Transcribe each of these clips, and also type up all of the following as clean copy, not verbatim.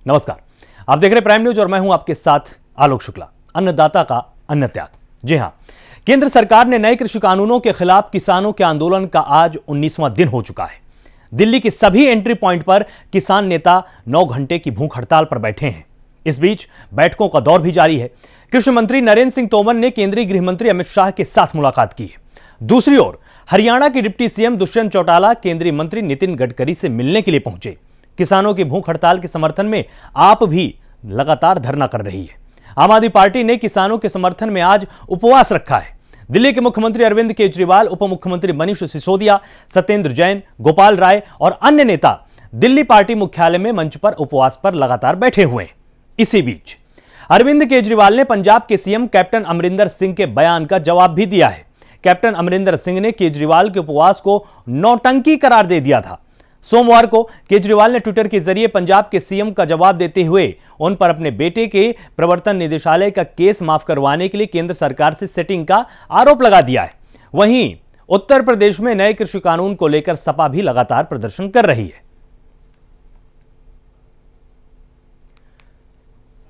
नमस्कार, आप देख रहे प्राइम न्यूज और मैं हूं आपके साथ आलोक शुक्ला। अन्नदाता का अन्न त्याग। जी हां, केंद्र सरकार ने नए कृषि कानूनों के खिलाफ किसानों के आंदोलन का आज 19वां दिन हो चुका है। दिल्ली के सभी एंट्री पॉइंट पर किसान नेता 9 घंटे की भूख हड़ताल पर बैठे हैं। इस बीच बैठकों का दौर भी जारी है। कृषि मंत्री नरेंद्र सिंह तोमर ने केंद्रीय गृह मंत्री अमित शाह के साथ मुलाकात की है। दूसरी ओर हरियाणा के डिप्टी सीएम दुष्यंत चौटाला केंद्रीय मंत्री नितिन गडकरी से मिलने के लिए पहुंचे। किसानों की भूख हड़ताल के समर्थन में आप भी लगातार धरना कर रही है। आम आदमी पार्टी ने किसानों के समर्थन में आज उपवास रखा है। दिल्ली के मुख्यमंत्री अरविंद केजरीवाल, उप मुख्यमंत्री मनीष सिसोदिया, सत्येंद्र जैन, गोपाल राय और अन्य नेता दिल्ली पार्टी मुख्यालय में मंच पर उपवास पर लगातार बैठे हुए हैं। इसी बीच अरविंद केजरीवाल ने पंजाब के सीएम कैप्टन अमरिंदर सिंह के बयान का जवाब भी दिया है। कैप्टन अमरिंदर सिंह ने केजरीवाल के उपवास को नौटंकी करार दे दिया था। सोमवार को केजरीवाल ने ट्विटर के जरिए पंजाब के सीएम का जवाब देते हुए उन पर अपने बेटे के प्रवर्तन निदेशालय का केस माफ करवाने के लिए केंद्र सरकार से सेटिंग का आरोप लगा दिया है। वहीं उत्तर प्रदेश में नए कृषि कानून को लेकर सपा भी लगातार प्रदर्शन कर रही है।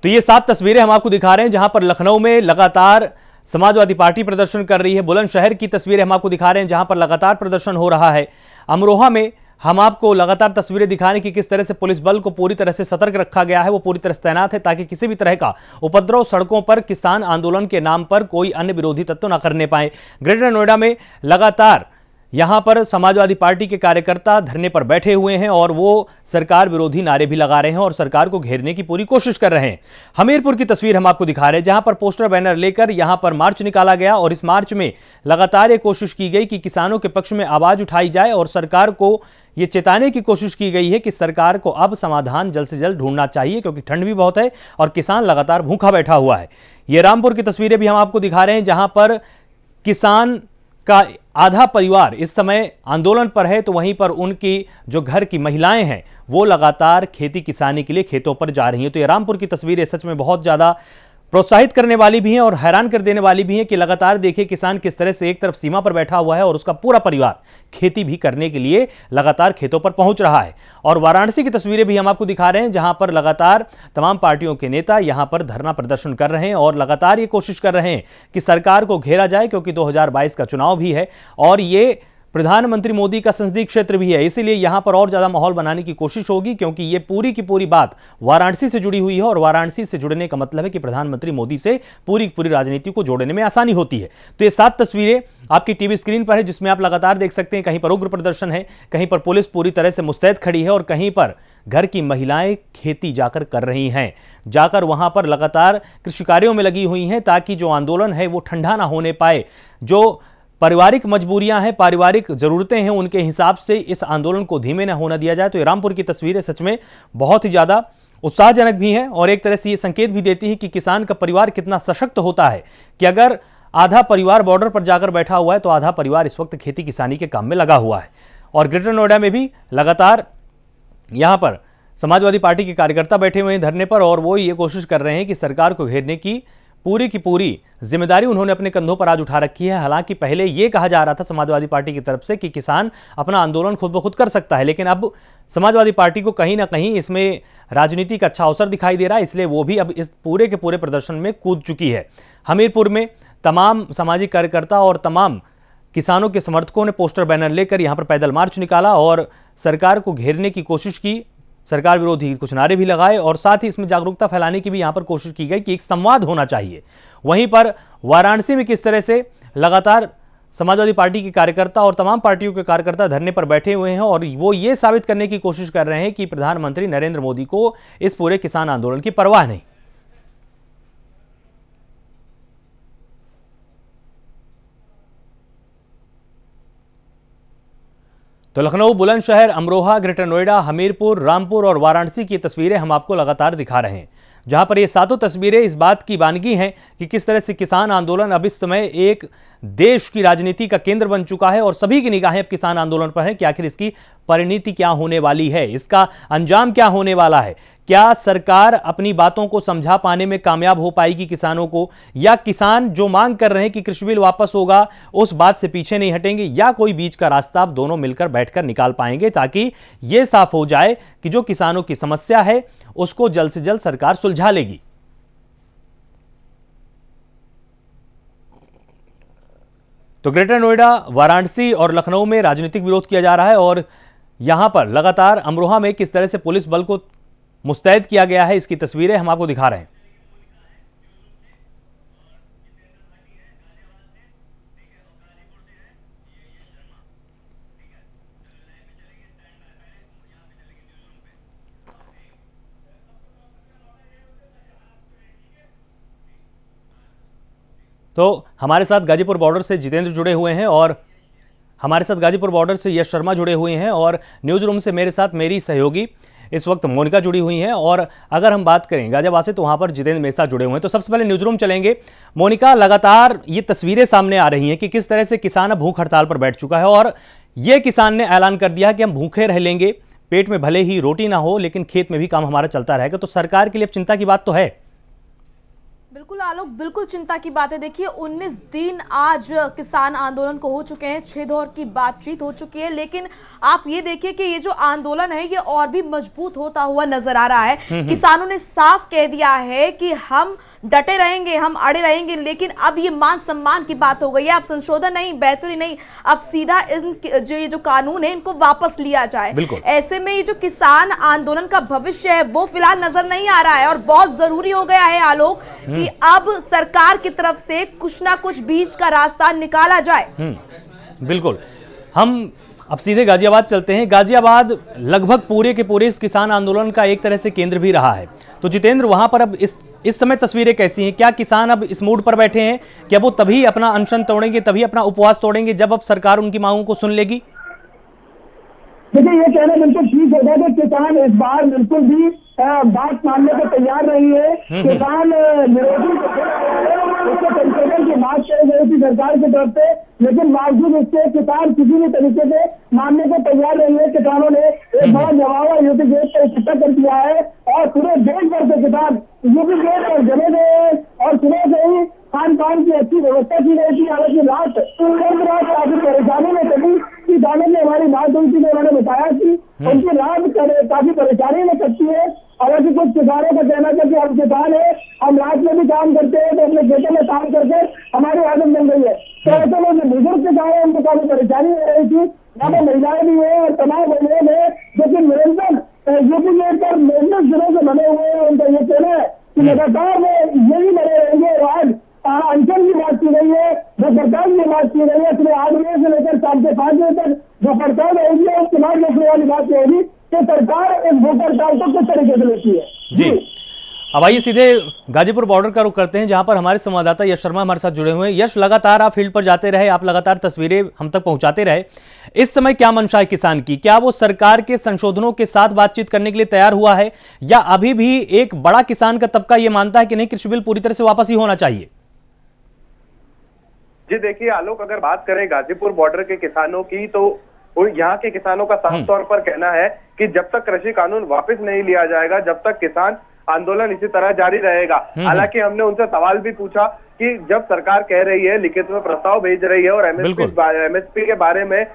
तो ये 7 तस्वीरें हम आपको दिखा रहे हैं जहां पर लखनऊ में लगातार समाजवादी पार्टी प्रदर्शन कर रही है। बुलंदशहर की तस्वीरें हम आपको दिखा रहे हैं जहां पर लगातार प्रदर्शन हो रहा है। अमरोहा में हम आपको लगातार तस्वीरें दिखाने की किस तरह से पुलिस बल को पूरी तरह से सतर्क रखा गया है, वो पूरी तरह से तैनात है ताकि किसी भी तरह का उपद्रव सड़कों पर किसान आंदोलन के नाम पर कोई अन्य विरोधी तत्व ना करने पाए। ग्रेटर नोएडा में लगातार यहां पर समाजवादी पार्टी के कार्यकर्ता धरने पर बैठे हुए हैं और वो सरकार विरोधी नारे भी लगा रहे हैं और सरकार को घेरने की पूरी कोशिश कर रहे हैं। हमीरपुर की तस्वीर हम आपको दिखा रहे हैं जहां पर पोस्टर बैनर लेकर यहां पर मार्च निकाला गया और इस मार्च में लगातार ये कोशिश की गई कि किसानों के पक्ष में आवाज उठाई जाए और सरकार को ये चेताने की कोशिश की गई है कि सरकार को अब समाधान जल्द से जल्द ढूंढना चाहिए क्योंकि ठंड भी बहुत है और किसान लगातार भूखा बैठा हुआ है। ये रामपुर की तस्वीरें भी हम आपको दिखा रहे हैं जहां पर किसान का आधा परिवार इस समय आंदोलन पर है, तो वहीं पर उनकी जो घर की महिलाएं हैं वो लगातार खेती किसानी के लिए खेतों पर जा रही हैं। तो ये रामपुर की तस्वीरें सच में बहुत ज़्यादा प्रोत्साहित करने वाली भी हैं और हैरान कर देने वाली भी हैं कि लगातार देखिए किसान किस तरह से एक तरफ सीमा पर बैठा हुआ है और उसका पूरा परिवार खेती भी करने के लिए लगातार खेतों पर पहुंच रहा है। और वाराणसी की तस्वीरें भी हम आपको दिखा रहे हैं जहां पर लगातार तमाम पार्टियों के नेता यहां पर धरना प्रदर्शन कर रहे हैं और लगातार ये कोशिश कर रहे हैं कि सरकार को घेरा जाए क्योंकि 2022 का चुनाव भी है और ये प्रधानमंत्री मोदी का संसदीय क्षेत्र भी है, इसीलिए यहां पर और ज्यादा माहौल बनाने की कोशिश होगी क्योंकि ये पूरी की पूरी बात वाराणसी से जुड़ी हुई है और वाराणसी से जुड़ने का मतलब है कि प्रधानमंत्री मोदी से पूरी की पूरी राजनीति को जोड़ने में आसानी होती है। तो ये 7 तस्वीरें आपकी टीवी स्क्रीन पर है जिसमें आप लगातार देख सकते हैं कहीं पर उग्र प्रदर्शन है, कहीं पर पुलिस पूरी तरह से मुस्तैद खड़ी है और कहीं पर घर की महिलाएं खेती जाकर कर रही हैं, जाकर वहां पर लगातार कृषि कार्यों में लगी हुई हैं ताकि जो आंदोलन है वो ठंडा ना होने पाए। जो पारिवारिक मजबूरियां हैं, पारिवारिक जरूरतें हैं, उनके हिसाब से इस आंदोलन को धीमे न होना दिया जाए। तो ये रामपुर की तस्वीरें सच में बहुत ही ज्यादा उत्साहजनक भी हैं और एक तरह से ये संकेत भी देती है कि किसान का परिवार कितना सशक्त होता है कि अगर आधा परिवार बॉर्डर पर जाकर बैठा हुआ है तो आधा परिवार इस वक्त खेती किसानी के काम में लगा हुआ है। और ग्रेटर नोएडा में भी लगातार यहां पर समाजवादी पार्टी के कार्यकर्ता बैठे हुए हैं धरने पर और वो ये कोशिश कर रहे हैं कि सरकार को घेरने की पूरी की पूरी जिम्मेदारी उन्होंने अपने कंधों पर आज उठा रखी है। हालांकि पहले यह कहा जा रहा था समाजवादी पार्टी की तरफ से कि किसान अपना आंदोलन खुद ब खुद कर सकता है, लेकिन अब समाजवादी पार्टी को कहीं ना कहीं इसमें राजनीति का अच्छा अवसर दिखाई दे रहा है, इसलिए वो भी अब इस पूरे के पूरे प्रदर्शन में कूद चुकी है। हमीरपुर में तमाम सामाजिक कार्यकर्ता और तमाम किसानों के समर्थकों ने पोस्टर बैनर लेकर यहां पर पैदल मार्च निकाला और सरकार को घेरने की कोशिश की, सरकार विरोधी कुछ नारे भी लगाए और साथ ही इसमें जागरूकता फैलाने की भी यहां पर कोशिश की गई कि एक संवाद होना चाहिए। वहीं पर वाराणसी में किस तरह से लगातार समाजवादी पार्टी के कार्यकर्ता और तमाम पार्टियों के कार्यकर्ता धरने पर बैठे हुए हैं और वो ये साबित करने की कोशिश कर रहे हैं कि प्रधानमंत्री नरेंद्र मोदी को इस पूरे किसान आंदोलन की परवाह नहीं। तो लखनऊ, बुलंदशहर, अमरोहा, ग्रेटर नोएडा, हमीरपुर, रामपुर और वाराणसी की तस्वीरें हम आपको लगातार दिखा रहे हैं जहां पर ये 7 तस्वीरें इस बात की बानगी हैं कि किस तरह से किसान आंदोलन अब इस समय एक देश की राजनीति का केंद्र बन चुका है और सभी की निगाहें अब किसान आंदोलन पर है कि आखिर इसकी परिणति क्या होने वाली है, इसका अंजाम क्या होने वाला है। क्या सरकार अपनी बातों को समझा पाने में कामयाब हो पाएगी किसानों को, या किसान जो मांग कर रहे हैं कि कृषि बिल वापस होगा उस बात से पीछे नहीं हटेंगे, या कोई बीच का रास्ता आप दोनों मिलकर बैठकर निकाल पाएंगे ताकि यह साफ हो जाए कि जो किसानों की समस्या है उसको जल्द से जल्द सरकार सुलझा लेगी। तो ग्रेटर नोएडा, वाराणसी और लखनऊ में राजनीतिक विरोध किया जा रहा है और यहां पर लगातार अमरोहा में किस तरह से पुलिस बल को मुस्तैद किया गया है, इसकी तस्वीरें हम आपको दिखा रहे हैं। तो हमारे साथ गाजीपुर बॉर्डर से जितेंद्र जुड़े हुए हैं और हमारे साथ गाजीपुर बॉर्डर से यश शर्मा जुड़े हुए हैं और न्यूज़ रूम से मेरे साथ मेरी सहयोगी इस वक्त मोनिका जुड़ी हुई हैं। और अगर हम बात करें गाजियाबाद से तो वहां पर जितेंद्र मेरे साथ जुड़े हुए हैं। तो सबसे पहले न्यूज़ रूम चलेंगे। मोनिका, लगातार ये तस्वीरें सामने आ रही हैं कि किस तरह से किसान अब भूख हड़ताल पर बैठ चुका है और ये किसान ने ऐलान कर दिया कि हम भूखे रह लेंगे, पेट में भले ही रोटी ना हो लेकिन खेत में भी काम हमारा चलता रहेगा। तो सरकार के लिए अब चिंता की बात तो है। बिल्कुल आलोक, बिल्कुल चिंता की बात है। देखिए 19 दिन आज किसान आंदोलन को हो चुके हैं, 6 दौर की बातचीत हो चुकी है, लेकिन आप ये देखिए कि ये जो आंदोलन है ये और भी मजबूत होता हुआ नजर आ रहा है। किसानों ने साफ कह दिया है कि हम डटे रहेंगे, हम अड़े रहेंगे, लेकिन अब ये मान सम्मान की बात हो गई है। अब संशोधन नहीं, बेहतरी नहीं, अब सीधा ये जो कानून है इनको वापस लिया जाए। ऐसे में ये जो किसान आंदोलन का भविष्य है वो फिलहाल नजर नहीं आ रहा है और बहुत जरूरी हो गया है आलोक कि अब सरकार की तरफ से कुछ ना कुछ बीच का रास्ता निकाला जाए। बिल्कुल, हम अब सीधे गाजियाबाद चलते हैं। गाजियाबाद लगभग पूरे के पूरे इस किसान आंदोलन का एक तरह से केंद्र भी रहा है। तो जितेंद्र, वहां पर अब इस समय तस्वीरें कैसी हैं? क्या किसान अब इस मूड पर बैठे हैं कि अब वो तभी अपना अनशन तोड़ेंगे, तभी अपना उपवास तोड़ेंगे जब अब सरकार उनकी मांगों को सुन लेगी? देखिए, ये कहना बिल्कुल ठीक होगा कि किसान इस बार बिल्कुल भी बात मानने को तैयार नहीं है। किसान विरोधी उसके संशोधन की बात कर रही थी सरकार की तरफ से, लेकिन बावजूद इसके किसान किसी भी तरीके से मानने को तैयार नहीं है। किसानों ने एक बड़ा जवाब यूपी गेट पर इकट्ठा कर दिया है और पूरे देश भर से किसान यूपी गेट पर जमे गए और सुबह से ही खान पान की अच्छी व्यवस्था की गई थी। हालांकि रात काफी परेशानी में कभी किसानों ने हमारी बात हुई थी, उन्होंने बताया कि उनकी रात काफी परेशानी में सकती है। हालांकि कुछ किसानों का कहना था कि हम किसान है, हम रात में भी काम करते हैं, तो अपने खेतों में काम करके हमारी आदत बन गई है। तो ऐसे में जो बुजुर्ग किसान है उनको काफी परेशानी हो रही थी। यहाँ पर महिलाएं भी है और तमाम लोग है जो कि निरंतर यूपी गेट पर 19 दिनों से बने हुए हैं। उनका ये कहना है कि लगातार वो यही बने रहेंगे। और आज अनशन की बात की गई है, जो हड़ताल की बात की गई है, सुबह 8 बजे से लेकर शाम के 5 बजे तक जो हड़ताल रहेगी उसके बाद दूसरे वाली बात होगी कि सरकार इस भूख हड़ताल को किस तरीके से लेती है। जी, अब आइए सीधे गाजीपुर बॉर्डर का रुख करते हैं जहां पर हमारे संवाददाता यश शर्मा हमारे साथ जुड़े हुए हैं। यश, लगातार आप फील्ड पर जाते रहे, आप लगातार तस्वीरें हम तक पहुंचाते रहे। इस समय क्या मंशा है किसान की? क्या वो सरकार के संशोधनों के साथ बातचीत करने के लिए तैयार हुआ है या अभी भी एक बड़ा किसान का तबका ये मानता है कि नहीं, कृषि बिल पूरी तरह से वापस ही होना चाहिए? जी देखिए आलोक, अगर बात करें गाजीपुर बॉर्डर के किसानों की तो यहाँ के किसानों का साफ तौर पर कहना है कि जब तक कृषि कानून वापस नहीं लिया जाएगा, जब तक किसान आंदोलन इसी तरह जारी रहेगा। हालांकि हमने उनसे सवाल भी पूछा कि जब सरकार कह रही है, लिखित में प्रस्ताव भेज रही है और एमएसपी के बारे में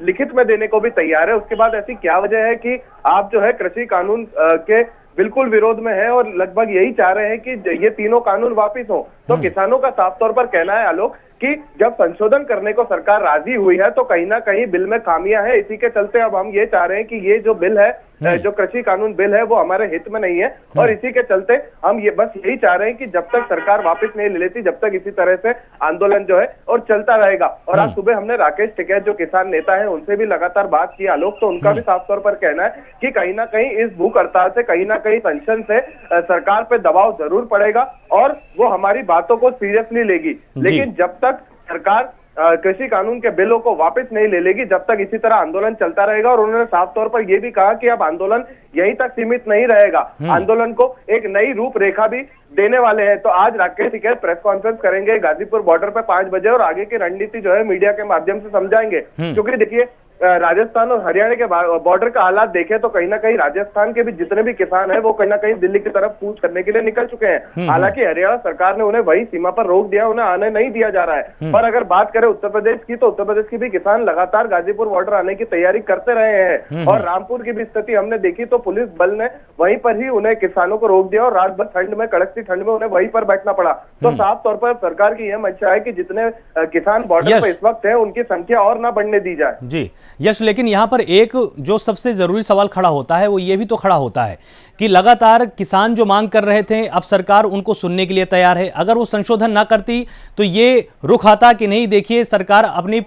लिखित में देने को भी तैयार है, उसके बाद ऐसी क्या वजह है कि आप जो है कृषि कानून के बिल्कुल विरोध में है और लगभग यही चाह रहे हैं कि ये तीनों कानून वापिस हो? तो किसानों का साफ तौर पर कहना है आलोक कि जब संशोधन करने को सरकार राजी हुई है तो कहीं ना कहीं बिल में खामियां हैं। इसी के चलते अब हम ये चाह रहे हैं कि ये जो बिल है, जो कृषि कानून बिल है, वो हमारे हित में नहीं है और इसी के चलते हम ये बस यही चाह रहे हैं कि जब तक सरकार वापस नहीं ले लेती, जब तक इसी तरह से आंदोलन जो है और चलता रहेगा। और आज सुबह हमने राकेश टिकैत जो किसान नेता है उनसे भी लगातार बात की आलोक, तो उनका भी साफ तौर पर कहना है कि कहीं ना कहीं इस भूख हड़ताल से, कहीं ना कहीं पेंशन से सरकार पे दबाव जरूर पड़ेगा और वो हमारी बातों को सीरियसली लेगी। लेकिन जब तक सरकार कृषि कानून के बिलों को वापस नहीं ले लेगी, जब तक इसी तरह आंदोलन चलता रहेगा। और उन्होंने साफ तौर पर यह भी कहा कि अब आंदोलन यहीं तक सीमित नहीं रहेगा, आंदोलन को एक नई रूपरेखा भी देने वाले हैं। तो आज राकेश टिकैत प्रेस कॉन्फ्रेंस करेंगे गाजीपुर बॉर्डर पर 5 बजे और आगे की रणनीति जो है मीडिया के माध्यम से समझाएंगे। क्योंकि देखिए राजस्थान और हरियाणा के बॉर्डर का हालात देखें तो कहीं ना कहीं राजस्थान के भी जितने भी किसान हैं वो कहीं ना कहीं दिल्ली की तरफ कूच करने के लिए निकल चुके हैं। हालांकि हरियाणा सरकार ने उन्हें वही सीमा पर रोक दिया, उन्हें आने नहीं दिया जा रहा है। पर अगर बात करें उत्तर प्रदेश की तो उत्तर प्रदेश के भी किसान लगातार गाजीपुर बॉर्डर आने की तैयारी करते रहे हैं। और रामपुर की भी स्थिति हमने देखी तो पुलिस बल ने वहीं पर ही उन्हें किसानों को रोक दिया और रात भर ठंड में, कड़कती ठंड में उन्हें वहीं पर बैठना पड़ा। तो साफ तौर पर सरकार की यह मंशा है कि जितने किसान बॉर्डर पर इस वक्त है उनकी संख्या और ना बढ़ने दी जाए। जी यश, लेकिन यहाँ पर एक जो सबसे जरूरी सवाल खड़ा होता है वो ये भी तो खड़ा होता है कि लगातार किसान जो मांग कर रहे थे अब सरकार उनको सुनने के लिए तैयार है। अगर वो संशोधन ना करती तो ये रुख आता कि नहीं, देखिए सरकार अपनी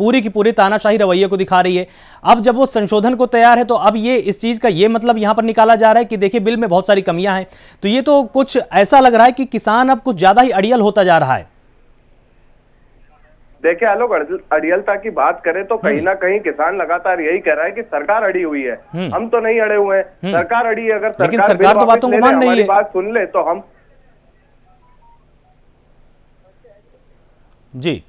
पूरी की पूरी तानाशाही रवैये को दिखा रही है। अब जब वो संशोधन को तैयार है तो अब ये इस चीज का ये मतलब यहां पर निकाला जा रहा है कि देखिए बिल में बहुत सारी कमियां हैं। तो ये तो कुछ ऐसा लग रहा है कि किसान अब कुछ ज्यादा ही अड़ियल होता जा रहा है। देखिए आलोक, अड़ियलता की बात करें तो कहीं ना कहीं किसान लगातार यही कह रहा है कि सरकार अड़ी हुई है, हम तो नहीं अड़े हुए हैं, सरकार अड़ी है। अगर सरकार तो बातों को मान रही है, बात सुन ले तो हम जी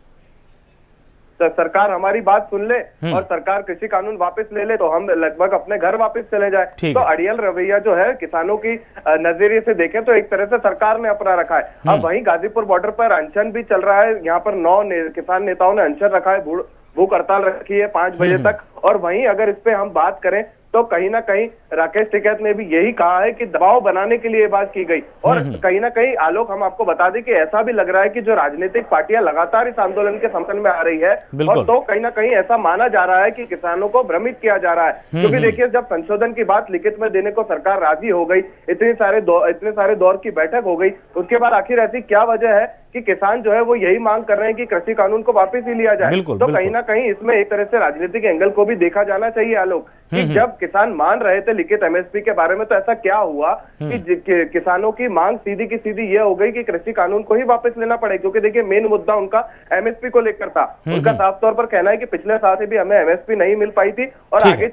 तो सरकार हमारी बात सुन ले और सरकार कृषि कानून वापस ले ले तो हम लगभग अपने घर वापस चले जाए। तो अड़ियल रवैया जो है किसानों की नजरिए से देखें तो एक तरह से सरकार ने अपना रखा है। अब वहीं गाजीपुर बॉर्डर पर अनशन भी चल रहा है। यहाँ पर 9 किसान नेताओं ने अनशन रखा है, भूख हड़ताल रखी है 5 बजे तक। और वहीं अगर इस पे हम बात करें तो कहीं ना कहीं राकेश टिकैत ने भी यही कहा है कि दबाव बनाने के लिए ये बात की गई। और कहीं ना कहीं आलोक, हम आपको बता दें कि ऐसा भी लग रहा है कि जो राजनीतिक पार्टियां लगातार इस आंदोलन के समर्थन में आ रही है और तो कहीं ना कहीं ऐसा माना जा रहा है कि किसानों को भ्रमित किया जा रहा है। क्योंकि देखिए जब संशोधन की बात लिखित में देने को सरकार राजी हो गई, इतने सारे दौर की बैठक हो गई, उसके बाद आखिर ऐसी क्या वजह है कि किसान जो है वो यही मांग कर रहे हैं कि कृषि कानून को वापस ही लिया जाए। तो कहीं ना कहीं इसमें एक तरह से राजनीतिक एंगल को भी देखा जाना चाहिए आलोक, कि जब किसान मान रहे थे लिखित एमएसपी के बारे में तो ऐसा क्या हुआ कि किसानों की मांग सीधी की सीधी ये हो गई कि कृषि कानून को ही वापस लेना पड़े। क्योंकि देखिए मेन मुद्दा उनका एमएसपी को लेकर था। उनका साफ तौर पर कहना है कि पिछले साल से भी हमें एमएसपी नहीं मिल पाई थी और आगे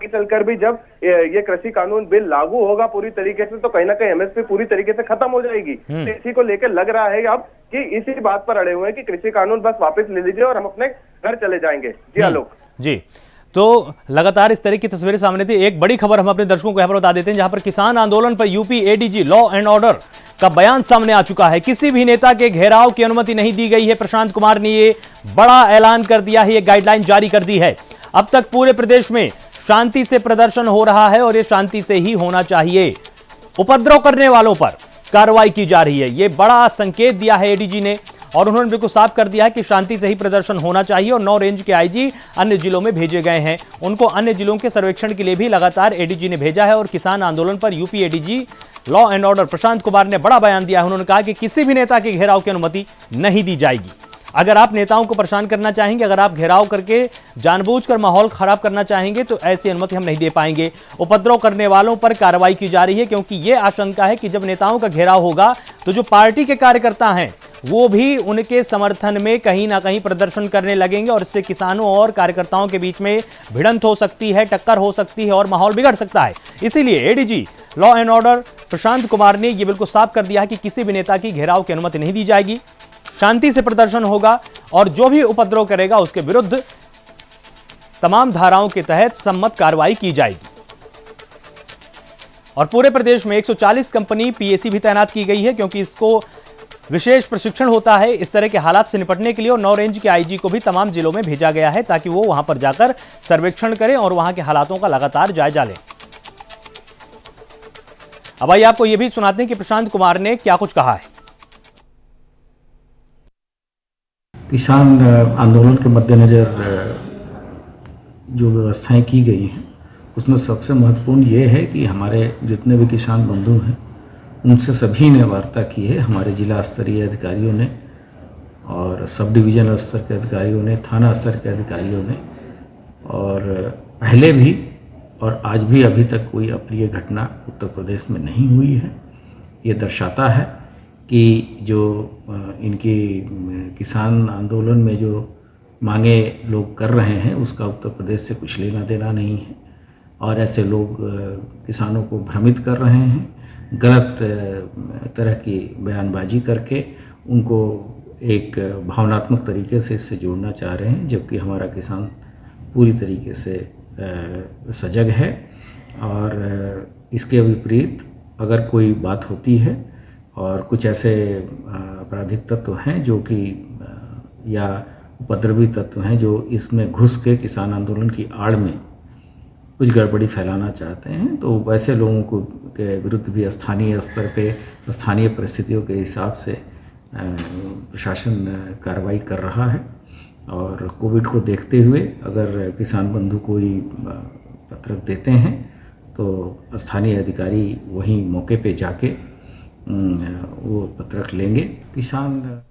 चलकर भी जब ये कृषि कानून बिल लागू होगा पूरी तरीके से तो कहीं ना कहीं एमएसपी पूरी तरीके से खत्म हो जाएगी। इसी को लेकर लग रहा है अब कि इसी बात पर अड़े हुए हैं कि कृषि कानून बस वापस ले लीजिए और हम अपने घर चले जाएंगे। जी आलोक जी, तो लगातार इस तरह की तस्वीरें सामने थी। एक बड़ी खबर हम अपने दर्शकों को यहाँ पर बता देते हैं, जहां पर किसान आंदोलन पर UP ADG law and order का बयान सामने आ चुका है। किसी भी नेता के घेराव की अनुमति नहीं दी गई है। प्रशांत कुमार ने ये बड़ा ऐलान कर दिया है, ये गाइडलाइन जारी कर दी है। अब तक पूरे प्रदेश में शांति से प्रदर्शन हो रहा है और ये शांति से ही होना चाहिए। उपद्रव करने वालों पर कार्रवाई की जा रही है, ये बड़ा संकेत दिया है एडीजी ने। और उन्होंने बिल्कुल साफ कर दिया है कि शांति से ही प्रदर्शन होना चाहिए। और 9 रेंज के आईजी अन्य जिलों में भेजे गए हैं, उनको अन्य जिलों के सर्वेक्षण के लिए भी लगातार एडीजी ने भेजा है। और किसान आंदोलन पर UP ADG law and order Prashant Kumar ने बड़ा बयान दिया है। उन्होंने कहा कि किसी भी नेता के घेराव की अनुमति नहीं दी जाएगी। अगर आप नेताओं को परेशान करना चाहेंगे, अगर आप घेराव करके जानबूझकर माहौल खराब करना चाहेंगे तो ऐसी अनुमति हम नहीं दे पाएंगे। उपद्रव करने वालों पर कार्रवाई की जा रही है, क्योंकि यह आशंका है कि जब नेताओं का घेराव होगा तो जो पार्टी के कार्यकर्ता हैं वो भी उनके समर्थन में कहीं ना कहीं प्रदर्शन करने लगेंगे और इससे किसानों और कार्यकर्ताओं के बीच में भिड़ंत हो सकती है, टक्कर हो सकती है और माहौल बिगड़ सकता है। इसीलिए ADG law and order Prashant Kumar ने यह बिल्कुल साफ कर दिया है कि किसी भी नेता की घेराव की अनुमति नहीं दी जाएगी। शांति से प्रदर्शन होगा और जो भी उपद्रव करेगा उसके विरुद्ध तमाम धाराओं के तहत सम्मत कार्रवाई की जाएगी। और पूरे प्रदेश में 140 कंपनी पीएसी भी तैनात की गई है, क्योंकि इसको विशेष प्रशिक्षण होता है इस तरह के हालात से निपटने के लिए। और 9 रेंज के आईजी को भी तमाम जिलों में भेजा गया है ताकि वो वहां पर जाकर सर्वेक्षण करें और वहां के हालातों का लगातार जायजा लें। अब आइए आपको यह भी सुनाते हैं कि प्रशांत कुमार ने क्या कुछ कहा है। किसान आंदोलन के मद्देनज़र जो व्यवस्थाएं की गई हैं उसमें सबसे महत्वपूर्ण ये है कि हमारे जितने भी किसान बंधु हैं उनसे सभी ने वार्ता की है। हमारे जिला स्तरीय अधिकारियों ने और सब डिवीजनल स्तर के अधिकारियों ने, थाना स्तर के अधिकारियों ने, और पहले भी और आज भी अभी तक कोई अप्रिय घटना उत्तर प्रदेश में नहीं हुई है। ये दर्शाता है कि जो इनकी किसान आंदोलन में जो मांगे लोग कर रहे हैं उसका उत्तर प्रदेश से कुछ लेना देना नहीं है और ऐसे लोग किसानों को भ्रमित कर रहे हैं, गलत तरह की बयानबाजी करके उनको एक भावनात्मक तरीके से इससे जोड़ना चाह रहे हैं। जबकि हमारा किसान पूरी तरीके से सजग है। और इसके विपरीत अगर कोई बात होती है और कुछ ऐसे आपराधिक तत्व हैं जो कि या उपद्रवी तत्व हैं जो इसमें घुस के किसान आंदोलन की आड़ में कुछ गड़बड़ी फैलाना चाहते हैं, तो वैसे लोगों को के विरुद्ध भी स्थानीय स्तर पे स्थानीय परिस्थितियों के हिसाब से प्रशासन कार्रवाई कर रहा है। और कोविड को देखते हुए अगर किसान बंधु कोई पत्रक देते हैं तो स्थानीय अधिकारी वहीं मौके पे जाके वो पत्रक लेंगे। किसान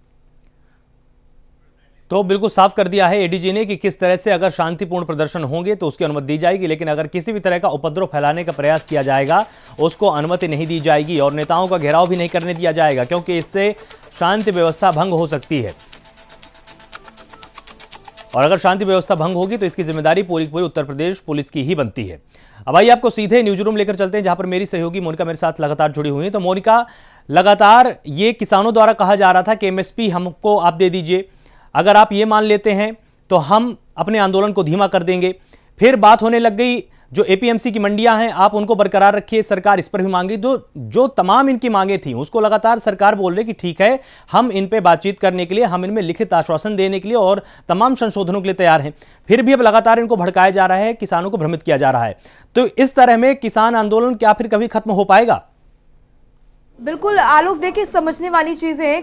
तो बिल्कुल साफ कर दिया है एडीजी ने कि किस तरह से अगर शांतिपूर्ण प्रदर्शन होंगे तो उसकी अनुमति दी जाएगी, लेकिन अगर किसी भी तरह का उपद्रव फैलाने का प्रयास किया जाएगा उसको अनुमति नहीं दी जाएगी और नेताओं का घेराव भी नहीं करने दिया जाएगा, क्योंकि इससे शांति व्यवस्था भंग हो सकती है। और अगर शांति व्यवस्था भंग होगी तो इसकी जिम्मेदारी पूरी पूरी उत्तर प्रदेश पुलिस की ही बनती है। अब आइए आपको सीधे न्यूज रूम लेकर चलते हैं, जहां पर मेरी सहयोगी मोनिका मेरे साथ लगातार जुड़ी हुई है। तो मोनिका, लगातार ये किसानों द्वारा कहा जा रहा था कि एमएसपी हमको आप दे दीजिए, अगर आप ये मान लेते हैं तो हम अपने आंदोलन को धीमा कर देंगे। फिर बात होने लग गई जो एपीएमसी की मंडियां हैं आप उनको बरकरार रखिए, सरकार इस पर भी मांगी। जो तमाम इनकी मांगे थी उसको लगातार सरकार बोल रही कि ठीक है, हम इन पे बातचीत करने के लिए, हम इनमें लिखित आश्वासन देने के लिए और तमाम संशोधनों के लिए तैयार हैं। फिर भी अब लगातार इनको भड़काया जा रहा है, किसानों को भ्रमित किया जा रहा है। तो इस तरह में किसान आंदोलन क्या फिर कभी खत्म हो पाएगा? बिल्कुल आलोक, देखिए समझने वाली चीजें हैं,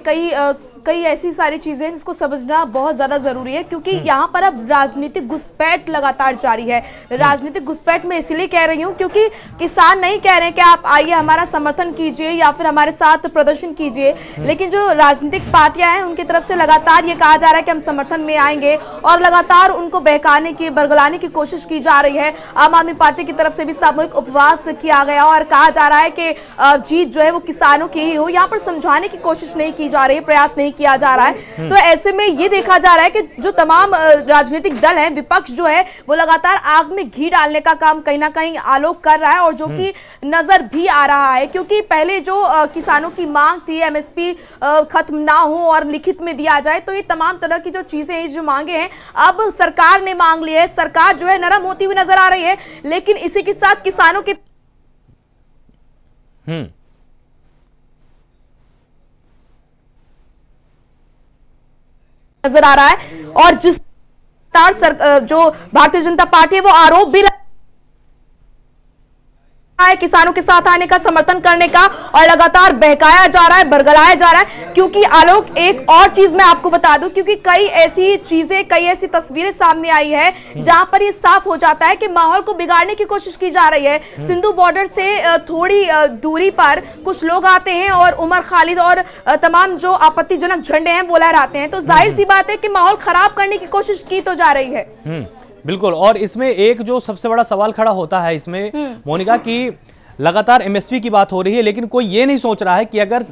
कई ऐसी सारी चीजें हैं जिसको समझना बहुत ज्यादा जरूरी है, क्योंकि यहाँ पर अब राजनीतिक घुसपैठ लगातार जारी है। राजनीतिक घुसपैठ में इसलिए कह रही हूँ क्योंकि किसान नहीं कह रहे हैं कि आप आइए हमारा समर्थन कीजिए या फिर हमारे साथ प्रदर्शन कीजिए, लेकिन जो राजनीतिक पार्टियां हैं उनकी तरफ से लगातार ये कहा जा रहा है कि हम समर्थन में आएंगे और लगातार उनको बहकाने की, बरगलाने की कोशिश की जा रही है। आम आदमी पार्टी की तरफ से भी सामूहिक उपवास किया गया और कहा जा रहा है कि जीत जो है वो किसानों की ही हो। यहाँ पर समझाने की कोशिश नहीं की जा रही, प्रयास नहीं किया जा रहा है। तो ऐसे में ये देखा जा रहा है कि जो तमाम राजनीतिक दल हैं, विपक्ष जो है वो लगातार आग में घी डालने का काम कहीं ना कहीं आलोक कर रहा है, और जो कि नजर भी आ रहा है। क्योंकि पहले जो किसानों की मांग थी एमएसपी खत्म ना हो और लिखित में दिया जाए, तो ये तमाम तरह की जो चीजें हैं, जो मांगे हैं, अब सरकार ने मांग ली है। सरकार जो है नरम होती हुई नजर आ रही है, लेकिन इसी के साथ किसानों के नजर आ रहा है। और जिस जो भारतीय जनता पार्टी है वो आरोप भी है किसानों के साथ आने का, समर्थन करने का, और लगातार बहकाया जा रहा है, बरगलाया जा रहा है। क्योंकि आलोक एक और चीज मैं आपको बता दूं, क्योंकि कई ऐसी चीजें, कई ऐसी तस्वीरें सामने आई है जहां पर ये साफ हो जाता है कि माहौल को बिगाड़ने की कोशिश की जा रही है। सिंधु बॉर्डर से थोड़ी दूरी पर कुछ लोग आते हैं और उमर खालिद और तमाम जो आपत्तिजनक झंडे हैं वो लहराते हैं। तो जाहिर सी बात है कि माहौल खराब करने की कोशिश की तो जा रही है। बिल्कुल। और इसमें एक जो सबसे बड़ा सवाल खड़ा होता है इसमें मोनिका, की लगातार एमएसपी की बात हो रही है, लेकिन कोई ये नहीं सोच रहा है कि अगर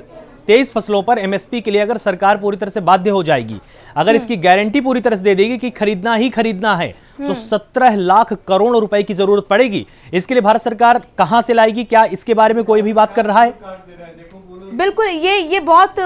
23 फसलों पर एमएसपी के लिए अगर सरकार पूरी तरह से बाध्य हो जाएगी, अगर इसकी गारंटी पूरी तरह से दे देगी कि खरीदना ही खरीदना है, तो 17 लाख करोड़ रुपए की जरूरत पड़ेगी। इसके लिए भारत सरकार कहां से लाएगी? क्या इसके बारे में कोई भी बात कर रहा है? बिल्कुल, ये बहुत